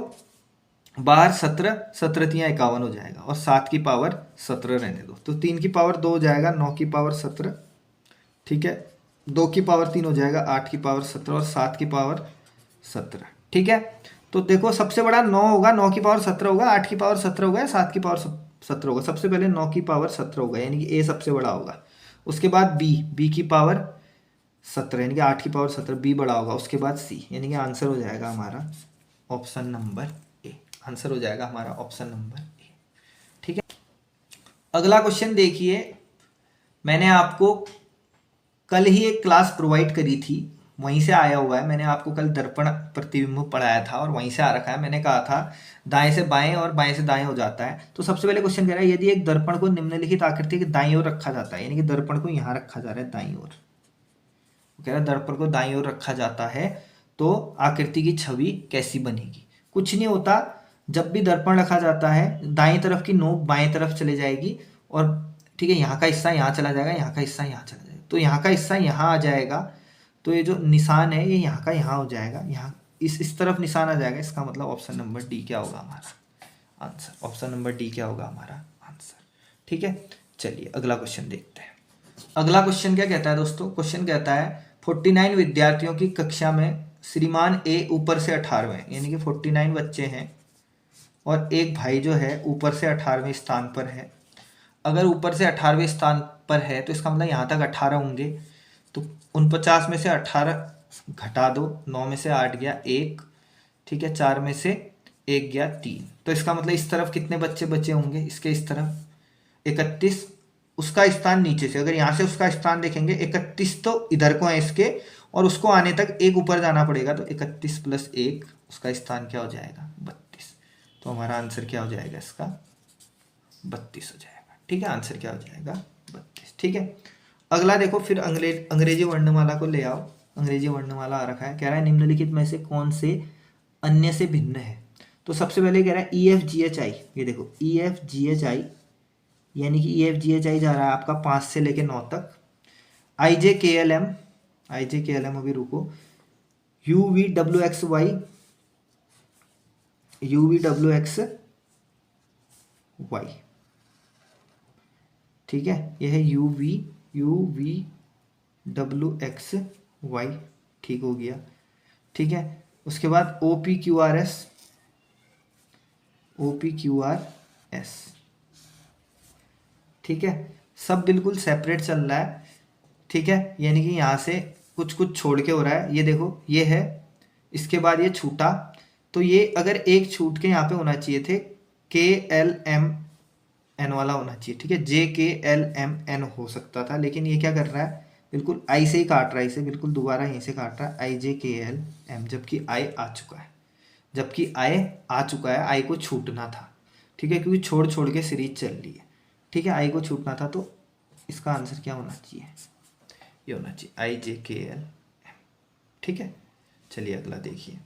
बाहर 17, 17 तियां 51 हो जाएगा, और 7 की पावर 17 रहने दो, तो 3 की पावर 2 हो जाएगा, 9 की पावर 17। ठीक है, 2 की पावर 3 हो जाएगा, 8 की पावर 17, और 7 की पावर 17। ठीक है, तो देखो सबसे बड़ा 9 होगा, 9 की पावर 17 होगा, 8 की पावर 17 होगा, 7 की पावर 17 होगा। सबसे पहले 9 की पावर 17 होगा, यानी कि ए सबसे बड़ा होगा। उसके बाद बी की पावर 17, यानी कि 8 की पावर 17, बी बड़ा होगा। उसके बाद सी, यानी कि आंसर हो जाएगा हमारा ऑप्शन नंबर ए। आंसर हो जाएगा हमारा ऑप्शन नंबर ए। ठीक है, अगला क्वेश्चन देखिए, मैंने आपको कल ही एक क्लास प्रोवाइड करी थी, वहीं से आया हुआ है। मैंने आपको कल दर्पण प्रतिबिंब पढ़ाया था और वहीं से आ रखा है। मैंने कहा था दाएं से बाएं और बाएं से दाएं हो जाता है। तो सबसे पहले क्वेश्चन कह रहा है, यदि एक दर्पण को निम्नलिखित आकृति के दाईं ओर रखा जाता है, यानी कि दर्पण को यहाँ रखा जा रहा है दाईं ओर, कह रहा है दर्पण को दाईं ओर रखा जाता है तो आकृति की छवि कैसी बनेगी। कुछ नहीं होता, जब भी दर्पण रखा जाता है दाईं तरफ की नोक बाएं तरफ चले जाएगी, और ठीक है यहाँ का हिस्सा यहाँ चला जाएगा, यहाँ का हिस्सा यहाँ चला जाएगा, तो यहाँ का हिस्सा यहाँ आ जाएगा, तो ये जो निशान है ये यहाँ का यहाँ हो जाएगा, यहाँ इस तरफ निशान आ जाएगा। इसका मतलब ऑप्शन नंबर डी क्या होगा हमारा आंसर, ऑप्शन नंबर डी क्या होगा हमारा आंसर। ठीक है, चलिए अगला क्वेश्चन देखते हैं। अगला क्वेश्चन क्या कहता है दोस्तों, क्वेश्चन कहता है 49 विद्यार्थियों की कक्षा में श्रीमान ए ऊपर से 18वें, यानी कि 49 बच्चे हैं और एक भाई जो है ऊपर से 18वें स्थान पर है। अगर ऊपर से 18वें स्थान पर है तो इसका मतलब यहाँ तक 18 होंगे, तो 49 में से 18 घटा दो, 9 में से 8 गया 1, ठीक है, 4 में से 1 गया 3, तो इसका मतलब इस तरफ कितने बच्चे बचे होंगे, इसके इस तरफ 31, उसका स्थान नीचे से, अगर यहाँ से उसका स्थान देखेंगे 31 तो इधर को है इसके, और उसको आने तक एक ऊपर जाना पड़ेगा, तो 31 + 1 उसका स्थान क्या हो जाएगा 32। तो हमारा आंसर क्या हो जाएगा इसका 32 हो जाएगा। ठीक है, आंसर क्या हो जाएगा 32। ठीक है, अगला देखो, फिर अंग्रेजी वर्णमाला को ले आओ। अंग्रेजी वर्णमाला आ रखा है, कह रहा है निम्नलिखित में से कौन से अन्य से भिन्न है। तो सबसे पहले कह रहा है EFGHI, ये देखो EFGHI, यानी कि EFGHI जा रहा है आपका 5 से लेके 9 तक। IJKLM, IJKLM अभी रुको, UVWXY, UVWXY, ठीक है, यह है UVWXY, ठीक हो गया। ठीक है, उसके बाद O P Q R S, O P Q R S. ठीक है, सब बिल्कुल सेपरेट चल रहा है। ठीक है, यानी कि यहाँ से कुछ कुछ छोड़ के हो रहा है। ये देखो ये है, इसके बाद ये छूटा, तो ये अगर एक छूट के यहाँ पे होना चाहिए थे के एल एम एन वाला होना चाहिए। ठीक है, जे के एल एम एन हो सकता था, लेकिन ये क्या कर रहा है, बिल्कुल आई से ही काट रहा है इसे, बिल्कुल दोबारा यहीं से काट रहा है, I J K L M, जबकि आई आ चुका है, जबकि आई आ चुका है, आई को छूटना था। ठीक है, क्योंकि छोड़ छोड़ के सीरीज चल रही है। ठीक है, आई को छूटना था, तो इसका आंसर क्या होना चाहिए, ये होना चाहिए आई जे के एल एम। ठीक है, चलिए अगला देखिए।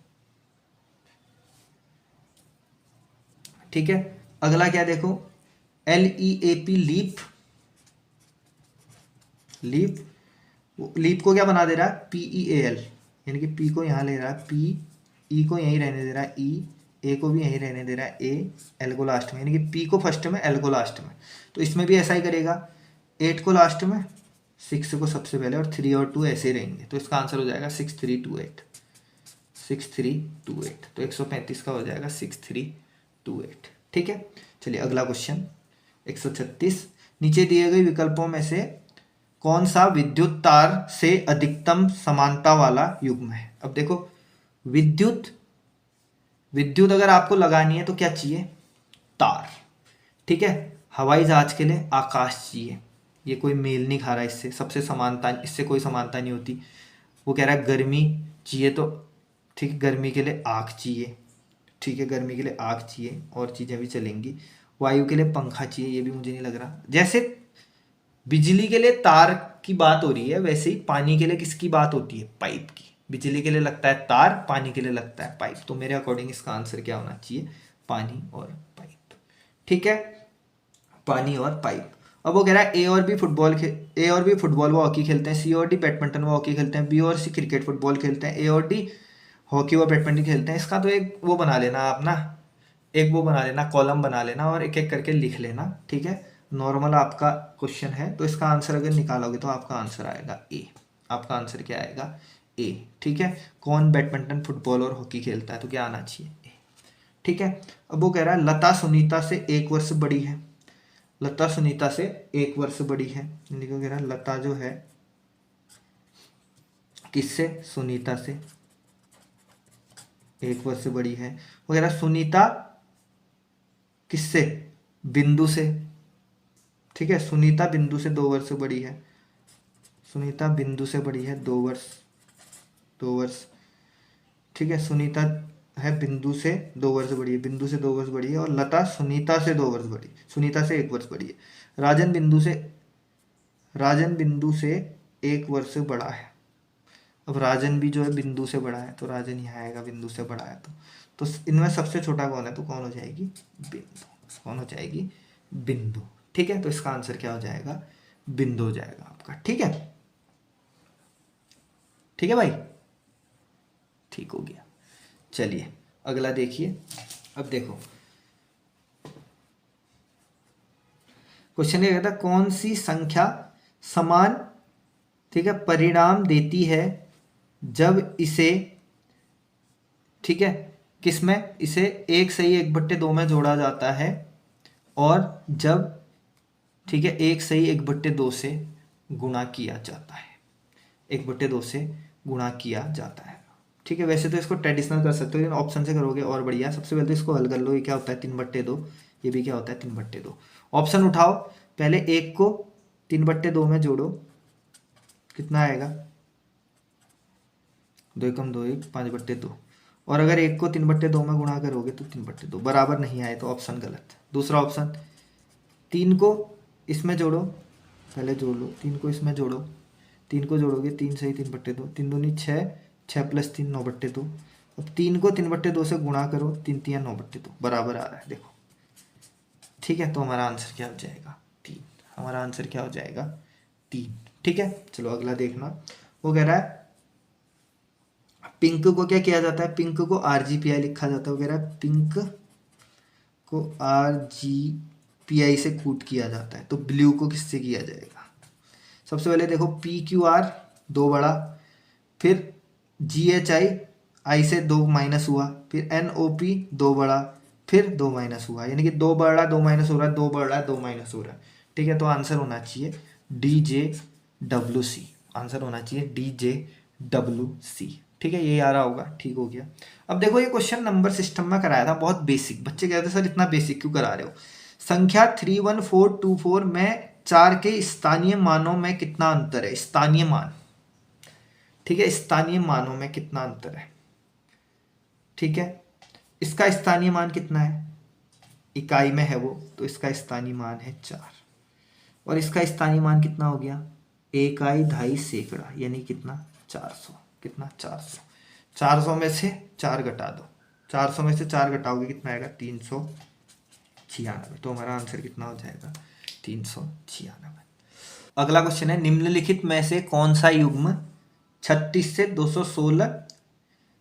ठीक है, अगला क्या देखो, L E A P leap, leap, leap को क्या बना दे रहा है, पी ई ए एल, यानी कि पी को यहाँ ले रहा है, पी, ई को यहीं रहने दे रहा है, ई, ए को भी यहीं रहने दे रहा है, ए, एल को लास्ट में, यानी कि पी को फर्स्ट में, एल को लास्ट में। तो इसमें भी ऐसा ही करेगा, 8 को लास्ट में, 6 को सबसे पहले, और 3 और 2 ऐसे ही रहेंगे। तो इसका आंसर हो जाएगा 6328, 6328। तो 135 का हो जाएगा 6328। ठीक है, चलिए अगला क्वेश्चन 136। नीचे दिए गए विकल्पों में से कौन सा विद्युत तार से अधिकतम समानता वाला युग्म है। अब देखो, विद्युत, विद्युत अगर आपको लगानी है तो क्या चाहिए, तार। ठीक है, हवाई जहाज के लिए आकाश चाहिए, ये कोई मेल नहीं खा रहा इससे, सबसे समानता, इससे कोई समानता नहीं होती। वो कह रहा है गर्मी चाहिए, तो ठीक है, गर्मी के लिए आग चाहिए। ठीक है, गर्मी के लिए आग चाहिए, और चीज़ें भी चलेंगी। वायु के लिए पंखा चाहिए, ये भी मुझे नहीं लग रहा। जैसे बिजली के लिए तार की बात हो रही है, वैसे ही पानी के लिए किसकी बात होती है, पाइप की। बिजली के लिए लगता है तार, पानी के लिए लगता है पाइप। तो मेरे अकॉर्डिंग इसका आंसर क्या होना चाहिए, पानी और पाइप। ठीक है, पानी और पाइप। अब वो कह रहा है ए और बी फुटबॉल ए और बी फुटबॉल व हॉकी खेलते हैं, सी और डी बैडमिंटन व हॉकी खेलते हैं, बी और सी क्रिकेट फुटबॉल खेलते हैं, ए और डी हॉकी व बैडमिंटन खेलते हैं। इसका तो एक वो बना लेना आप ना, एक वो बना लेना, कॉलम बना लेना, और एक एक करके लिख लेना। ठीक है, नॉर्मल आपका क्वेश्चन है, तो इसका आंसर अगर निकालोगे तो आपका आंसर आएगा ए। आपका आंसर क्या आएगा, ए। ठीक है, कौन बैडमिंटन फुटबॉल और हॉकी खेलता है, तो क्या आना चाहिए, ए। ठीक है, अब वो कह रहा है लता सुनीता से 1 वर्ष बड़ी है, लता सुनीता से 1 वर्ष बड़ी है, यानी कि कह रहा है लता जो है किससे, सुनीता से 1 वर्ष बड़ी है। वो कह रहा है सुनीता किससे, बिंदु से। ठीक है, सुनीता बिंदु से 2 वर्ष बड़ी है, सुनीता बिंदु से बड़ी है 2 वर्ष, 2 वर्ष। ठीक है, सुनीता है बिंदु से 2 वर्ष बड़ी है, बिंदु से 2 वर्ष बड़ी है, और लता सुनीता से 2 वर्ष बड़ी, सुनीता से 1 वर्ष बड़ी है। राजन बिंदु से, राजन बिंदु से 1 वर्ष बड़ा है। अब राजन भी जो है बिंदु से बड़ा है, तो राजन यहाँ आएगा, बिंदु से बड़ा है तो इनमें सबसे छोटा कौन है, तो कौन हो जाएगी, बिंदु। कौन हो जाएगी, बिंदु। ठीक है, तो इसका आंसर क्या हो जाएगा, बिंदु हो जाएगा आपका। ठीक है, ठीक है भाई, ठीक हो गया। चलिए अगला देखिए। अब देखो क्वेश्चन ये कहता है कौन सी संख्या समान, ठीक है, परिणाम देती है जब इसे, ठीक है, किसमें, इसे 1 सही 1/2 में जोड़ा जाता है, और जब, ठीक है, 1 सही 1/2 से गुणा किया जाता है, 1/2 से गुणा किया जाता है। ठीक है, वैसे तो इसको ट्रेडिशनल कर सकते हो, लेकिन ऑप्शन से करोगे और बढ़िया। सबसे पहले तो इसको हल कर लो, ये क्या होता है 3/2, ये भी क्या होता है 3/2। ऑप्शन उठाओ, पहले 1 को 3/2 में जोड़ो, कितना आएगा, 2 एकम 2 1, 5/2। और अगर 1 को 3/2 में गुणा करोगे तो 3/2, बराबर नहीं आए तो ऑप्शन गलत। दूसरा ऑप्शन, 3 को इसमें जोड़ो, पहले जोड़ लो, 3 को इसमें जोड़ो, 3 को जोड़ोगे 3 सही 3/2, 3 दूनी 6, 6 + 3 9/2। अब 3 को 3/2 से गुणा करो, 3 3 9/2, बराबर आ रहा है देखो। ठीक है, तो हमारा आंसर क्या हो जाएगा, 3। हमारा आंसर क्या हो जाएगा, 3। ठीक है, चलो अगला देखना। वो कह रहा है पिंक को क्या किया जाता है, पिंक को RGPI लिखा जाता है। वो कह रहा है पिंक को RGPI से कूट किया जाता है, तो ब्लू को किससे किया जाएगा। सबसे पहले देखो PQR 2 बड़ा, फिर GHI, आई से 2 माइनस हुआ, फिर NOP 2 बढ़ा, फिर 2 माइनस हुआ, यानी कि 2 बढ़ रहा 2 माइनस हो रहा है, 2 बढ़ रहा है 2 माइनस हो रहा है। ठीक है, तो आंसर होना चाहिए DJWC। आंसर होना चाहिए DJWC। ठीक है, यही आ रहा होगा। ठीक हो गया। अब देखो, ये क्वेश्चन नंबर सिस्टम में कराया था, बहुत बेसिक। बच्चे कहते हैं सर इतना बेसिक क्यों करा रहे हो। संख्या 31424 में 4 के स्थानीय मानों में कितना अंतर है। स्थानीय मान, ठीक है, स्थानीय मानों में कितना अंतर है। ठीक है, इसका स्थानीय मान कितना है, इकाई में है वो, तो इसका स्थानीय मान है 4। और इसका स्थानीय मान कितना हो गया, इकाई 2.5 सैकड़ा, यानी कितना 400। कितना 400। 400 में से 4 घटा दो, 400 में से 4 घटाओगे कितना आएगा 396। तो हमारा आंसर कितना हो जाएगा 396। अगला क्वेश्चन है, निम्नलिखित में से कौन सा युग्म 36 से 216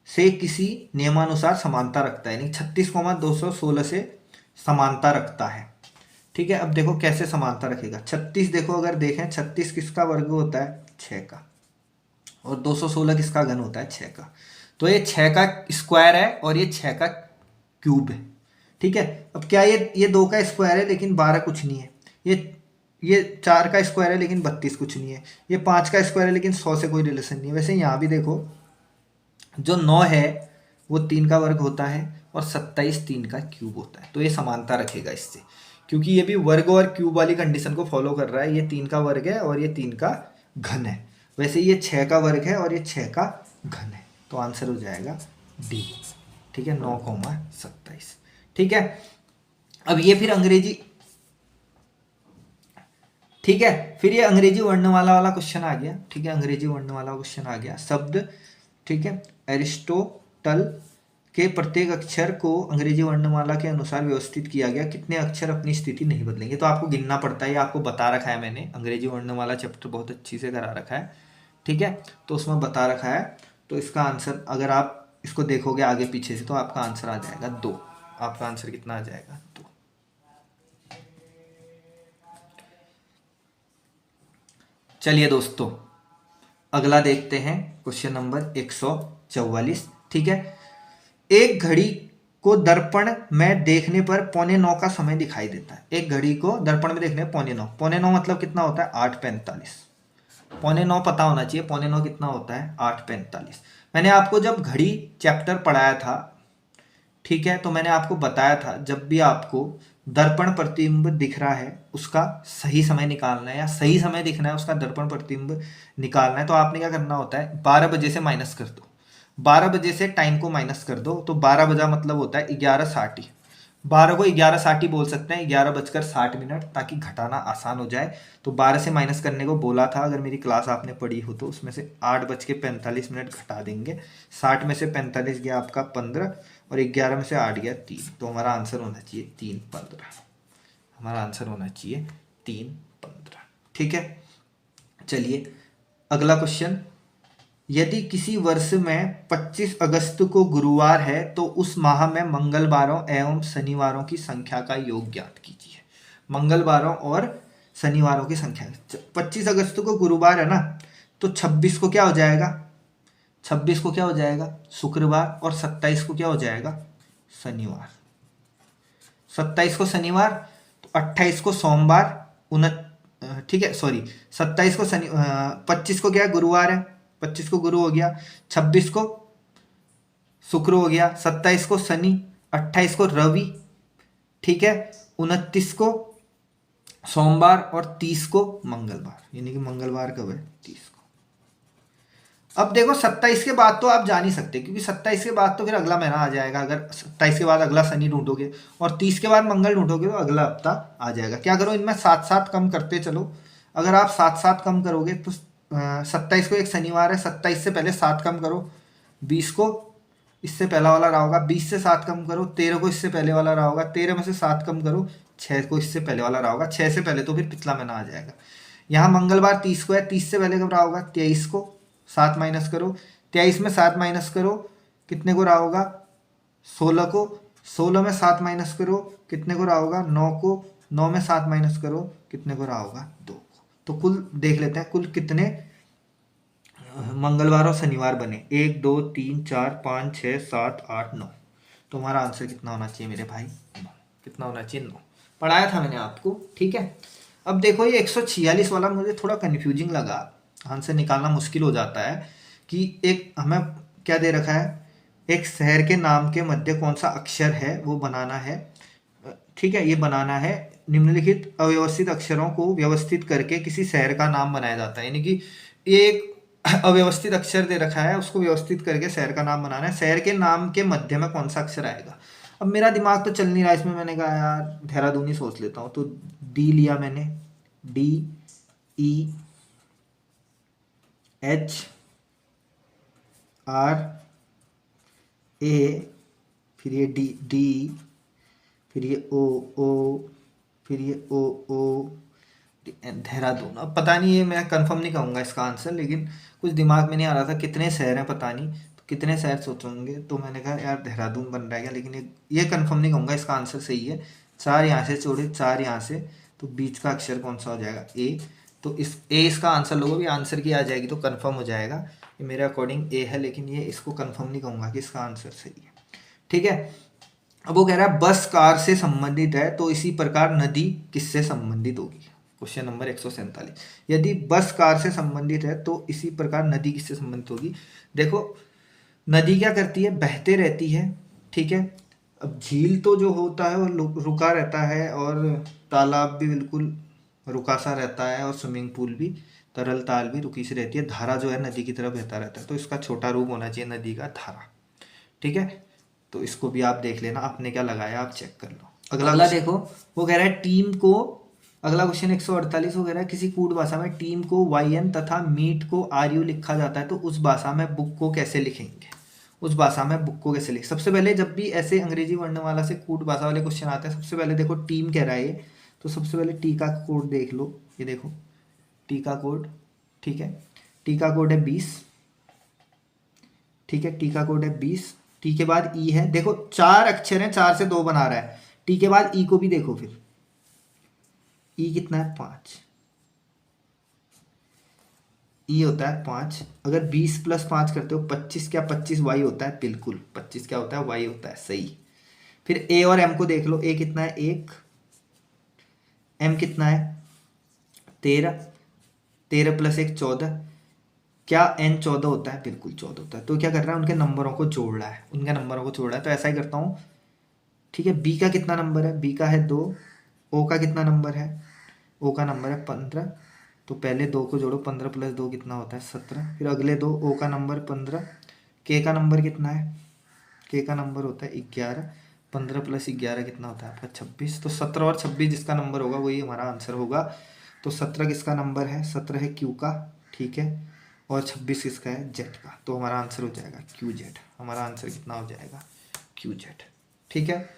से किसी नियमानुसार समानता रखता है, यानी 36,216 से समानता रखता है। ठीक है, अब देखो कैसे समानता रखेगा। 36 देखो, अगर देखें 36 किसका वर्ग होता है 6 का, और 216 किसका घन होता है 6 का। तो ये 6 का स्क्वायर है और ये 6 का क्यूब है। ठीक है, अब क्या ये 2 का स्क्वायर है लेकिन 12 कुछ नहीं है, ये 4 का स्क्वायर है लेकिन 32 कुछ नहीं है, ये 5 का स्क्वायर है लेकिन 100 से कोई रिलेशन नहीं है। वैसे यहाँ भी देखो, जो 9 है वो 3 का वर्ग होता है और 27 3 का क्यूब होता है। तो ये समानता रखेगा इससे, क्योंकि ये भी वर्ग और क्यूब वाली कंडीशन को फॉलो कर रहा है। ये 3 का वर्ग है और ये 3 का घन है। वैसे ये 6 का वर्ग है और ये 6 का घन है। तो आंसर हो जाएगा डी। ठीक है, 9,27। ठीक है, अब ये फिर अंग्रेजी, ठीक है, फिर ये अंग्रेजी वर्णमाला वाला क्वेश्चन आ गया। ठीक है, अंग्रेजी वर्णमाला क्वेश्चन आ गया। शब्द, ठीक है, एरिस्टोटल के प्रत्येक अक्षर को अंग्रेजी वर्णमाला के अनुसार व्यवस्थित किया गया। कितने अक्षर अपनी स्थिति नहीं बदलेंगे, तो आपको गिनना पड़ता है। आपको बता रखा है मैंने, अंग्रेजी वर्णमाला चैप्टर बहुत अच्छी से करा रखा है। ठीक है, तो उसमें बता रखा है। तो इसका आंसर अगर आप इसको देखोगे आगे पीछे से, तो आपका आंसर आ जाएगा 2। आपका आंसर कितना आ जाएगा 2। चलिए दोस्तों, अगला देखते हैं, क्वेश्चन नंबर 144। ठीक है, एक घड़ी को दर्पण में देखने पर 8:45 का समय दिखाई देता है। एक घड़ी को दर्पण में देखने 8:45, 8:45 मतलब कितना होता है 8:45। 8:45 पता होना चाहिए, 8:45 कितना होता है 8:45। मैंने आपको जब घड़ी चैप्टर पढ़ाया था, ठीक है, तो मैंने आपको बताया था जब भी आपको दर्पण प्रतिबिंब दिख रहा है उसका सही समय निकालना है, या सही समय दिखना है उसका दर्पण प्रतिबिंब निकालना है, तो आपने क्या करना होता है 12 बजे से माइनस कर दो। 12 बजे से टाइम को माइनस कर दो, तो 12 बजा मतलब होता है 11:60। 12 को 11:60 बोल सकते हैं, 11:60, ताकि घटाना आसान हो जाए। तो 12 से माइनस करने को बोला था, अगर मेरी क्लास आपने पढ़ी हो तो उसमें से 8:45 घटा देंगे। 60 में से 45 गया आपका 15, और 11 में से 8 गया 3। तो हमारा आंसर होना चाहिए 3:15। हमारा आंसर होना चाहिए 3:15। ठीक है, चलिए अगला क्वेश्चन। यदि किसी वर्ष में 25 अगस्त को गुरुवार है तो उस माह में मंगलवारों एवं शनिवारों की संख्या का योग ज्ञात कीजिए। मंगलवारों और शनिवारों की संख्या, 25 अगस्त को गुरुवार है ना, तो 26 को क्या हो जाएगा, 26 को क्या हो जाएगा शुक्रवार, और 27 को क्या हो जाएगा शनिवार। 27 को शनिवार, तो 28 को सोमवार, ठीक है सॉरी, 27 को 25 को क्या है गुरुवार है, 25 को गुरु हो गया, 26 को शुक्र हो गया, 27 को शनि, 28 को रवि, ठीक है, 29 को सोमवार और 30 को मंगलवार, यानी कि मंगलवार कब है 30 को। अब देखो 27 के बाद तो आप जा नहीं सकते, क्योंकि 27 के बाद तो फिर अगला महीना आ जाएगा। अगर 27 के बाद अगला शनि ढूंढोगे और 30 के बाद मंगल ढूंढोगे तो अगला हफ्ता आ जाएगा। क्या करो, इनमें साथ साथ कम करते चलो। अगर आप साथ साथ कम करोगे तो 27 को एक शनिवार है, 27 से पहले 7 कम करो, 20 को इससे पहला वाला रहा होगा, 20 से 7 कम करो, 13 को इससे पहले वाला रहा होगा, 13 में से 7 कम करो, 6 को इससे पहले वाला रहा होगा, 6 से पहले तो फिर पिछला महीना आ जाएगा। यहाँ मंगलवार 30 को है, 30 से पहले कब रहा होगा 23 को, 7 माइनस करो, 23 में 7 माइनस करो, कितने को रहा होगा 16 को, 16 में 7 माइनस करो, कितने को रहा होगा 9 को, 9 में 7 माइनस करो, कितने को रहा होगा 2 को। तो कुल देख लेते हैं कुल कितने मंगलवार और शनिवार बने, 1 2 3 4 5 6 7 8 9, तो हमारा आंसर कितना होना चाहिए मेरे भाई? 9। कितना होना चाहिए? 9। पढ़ाया था मैंने आपको, ठीक है। अब देखो ये 146 वाला मुझे थोड़ा कन्फ्यूजिंग लगा, आंसर निकालना मुश्किल हो जाता है कि एक हमें क्या दे रखा है, एक शहर के नाम के मध्य कौन सा अक्षर है वो बनाना है, ठीक है। ये बनाना है, निम्नलिखित अव्यवस्थित अक्षरों को व्यवस्थित करके किसी शहर का नाम बनाया जाता है, यानी कि ये एक अव्यवस्थित अक्षर दे रखा है, उसको व्यवस्थित करके शहर का नाम बनाना है। शहर के नाम के मध्य में कौन सा अक्षर आएगा? अब मेरा दिमाग तो चल नहीं रहा इसमें, मैंने कहा यार देहरादून ही सोच लेता हूँ, तो डी लिया मैंने, D E H R A, फिर ये डी डी, फिर ये ओ ओ, फिर ये ओ ओ, देहरादून। अब पता नहीं, ये मैं कंफर्म नहीं कहूँगा इसका आंसर, लेकिन कुछ दिमाग में नहीं आ रहा था कितने शहर हैं पता नहीं, तो कितने शहर सोचेंगे, तो मैंने कहा यार देहरादून बन रहा है, लेकिन ये कंफर्म नहीं कहूँगा इसका आंसर सही है। 4 यहाँ से छोड़े, 4 यहाँ से, तो बीच का अक्षर कौन सा हो जाएगा? ए। तो इस ए इसका आंसर लोगों, भी आंसर की आ जाएगी तो कन्फर्म हो जाएगा, ये मेरे अकॉर्डिंग ए है, लेकिन ये इसको कन्फर्म नहीं कहूँगा कि इसका आंसर सही है, ठीक है। अब वो कह रहा है बस कार से संबंधित है तो इसी प्रकार नदी किससे संबंधित होगी? Question number 147। यदि बस कार से संबंधित है तो इसी प्रकार नदी किससे संबंधित होगी? देखो नदी क्या करती है, बहते रहती है, ठीक है। अब झील तो जो होता है वो रुका रहता है, और तालाब भी बिल्कुल रुका सा रहता है, और स्विमिंग पूल भी, तरल ताल भी रुकी सी रहती है। धारा जो है नदी की तरफ बहता रहता है, तो इसका छोटा रूप होना चाहिए नदी का धारा, ठीक है। तो इसको भी आप देख लेना, आपने क्या लगाया आप चेक कर लो। अगला देखो, वो कह रहा है टीम को, अगला क्वेश्चन 148, वो कह रहा है किसी कूट भाषा में टीम को वाईएन तथा मीट को आरयू लिखा जाता है, तो उस भाषा में बुक को कैसे लिखेंगे? उस भाषा में बुक को कैसे लिख, सबसे पहले जब भी ऐसे अंग्रेजी वर्णमाला से कूट भाषा वाले क्वेश्चन आते हैं, सबसे पहले देखो टीम कह रहा है ये, तो सबसे पहले टी का कोड देख लो, ये देखो टी का कोड, ठीक है। टी का कोड है 20, ठीक है। टी का कोड है 20, टी के बाद ई है, देखो 4 अक्षर हैं, 4 से 2 बना रहा है। टी के बाद ई को भी देखो, फिर ई कितना है? 5। ई होता है 5। अगर 20 + 5 करते हो 25, क्या 25 वाई होता है? बिल्कुल 25 क्या होता है? वाई होता है, सही। फिर ए और एम को देख लो, ए कितना है? 1। एम कितना है? 13। 13 + 1 14। क्या एन 14 होता है? बिल्कुल 14 होता है। तो क्या कर रहा है, उनके नंबरों को जोड़ रहा है, उनके नंबरों को जोड़ रहा है। तो ऐसा ही करता हूँ, ठीक है। बी का कितना नंबर है? बी का है 2। ओ का कितना नंबर है? ओ का नंबर है 15। तो पहले 2 को जोड़ो, 15 + 2 कितना होता है? 17। फिर अगले 2, ओ का नंबर 15। के का नंबर कितना है? के का नंबर होता है 11। 15 + 11 कितना होता है आपका? 26। तो 17 और 26 जिसका नंबर होगा वही हमारा आंसर होगा। तो 17 किसका नंबर है? 17 है क्यू का, ठीक है। और 26 किसका है? जेड का। तो हमारा आंसर हो जाएगा क्यू जेड। हमारा आंसर कितना हो जाएगा? क्यू जेड, ठीक है,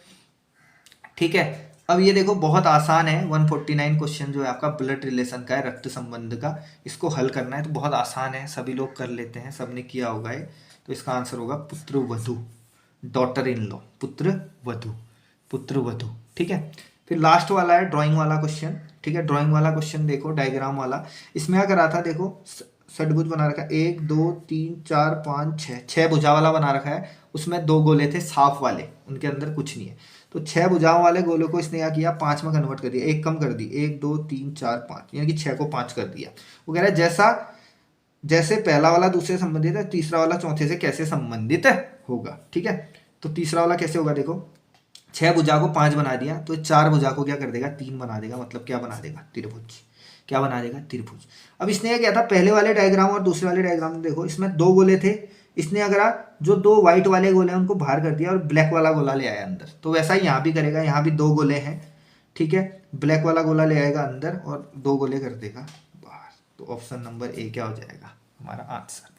ठीक है। अब ये देखो बहुत आसान है, 149 क्वेश्चन जो है आपका ब्लड रिलेशन का है, रक्त संबंध का। इसको हल करना है तो बहुत आसान है, सभी लोग कर लेते हैं, सबने किया होगा ये। तो इसका आंसर होगा पुत्र वधु, डॉटर इन लॉ, पुत्र वधु, पुत्र वधु, ठीक है। फिर लास्ट वाला है ड्राइंग वाला क्वेश्चन, ठीक है। ड्राइंग वाला क्वेश्चन देखो, डायग्राम वाला। इसमें क्या करा था, देखो षटभुज बना रखा है, 1 2 3 4 5 6, 6 भुजा वाला बना रखा है। उसमें 2 गोले थे साफ वाले, उनके अंदर कुछ नहीं है। तो 6 भुजाओं वाले गोले को इसने क्या किया, 5 में कन्वर्ट कर दिया, एक कम कर दी, 1 2 3 4 5, यानी कि 6 को 5 कर दिया। वो कह रहा है जैसा जैसे पहला वाला दूसरे से संबंधित है, तीसरा वाला चौथे से कैसे संबंधित होगा, ठीक है। तो तीसरा वाला कैसे होगा, देखो 6 भुजा को 5 बना दिया, तो 4 भुजा को क्या कर देगा, 3 बना देगा, मतलब क्या बना देगा, त्रिभुज। क्या बना देगा, त्रिभुज। अब इसने क्या किया था, पहले वाले डायग्राम और दूसरे वाले डायग्राम में देखो, इसमें 2 गोले थे, इसने अगर जो 2 व्हाइट वाले गोले हैं उनको बाहर कर दिया और ब्लैक वाला गोला ले आया अंदर। तो वैसा ही यहाँ भी करेगा, यहाँ भी 2 गोले हैं, ठीक है। ब्लैक वाला गोला ले आएगा अंदर और 2 गोले कर देगा बाहर। तो ऑप्शन नंबर ए क्या हो जाएगा हमारा आंसर,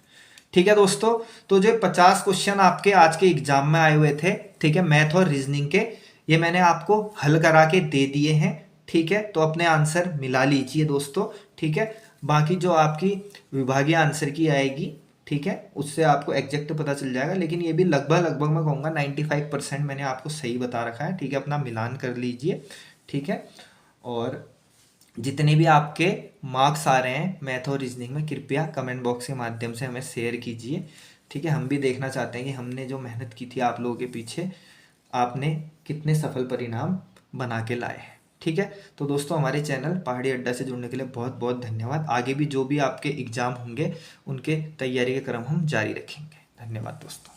ठीक है दोस्तों। तो जो 50 क्वेश्चन आपके आज के एग्जाम में आए हुए थे, ठीक है, मैथ और रीजनिंग के, ये मैंने आपको हल करा के दे दिए हैं, ठीक है। तो अपने आंसर मिला लीजिए दोस्तों, ठीक है। बाकी जो आपकी विभागीय आंसर की आएगी, ठीक है, उससे आपको एग्जैक्ट पता चल जाएगा, लेकिन ये भी लगभग मैं कहूँगा 95% मैंने आपको सही बता रखा है, ठीक है। अपना मिलान कर लीजिए, ठीक है। और जितने भी आपके मार्क्स आ रहे हैं मैथ और रीजनिंग में, कृपया कमेंट बॉक्स के माध्यम से हमें शेयर कीजिए। ठीक है, हम भी देखना चाहते हैं कि हमने जो मेहनत की थी आप लोगों के पीछे, आपने कितने सफल परिणाम बना के लाए हैं। ठीक है, तो दोस्तों हमारे चैनल पहाड़ी अड्डा से जुड़ने के लिए बहुत बहुत धन्यवाद। आगे भी जो भी आपके एग्ज़ाम होंगे उनके तैयारी के क्रम हम जारी रखेंगे। धन्यवाद दोस्तों।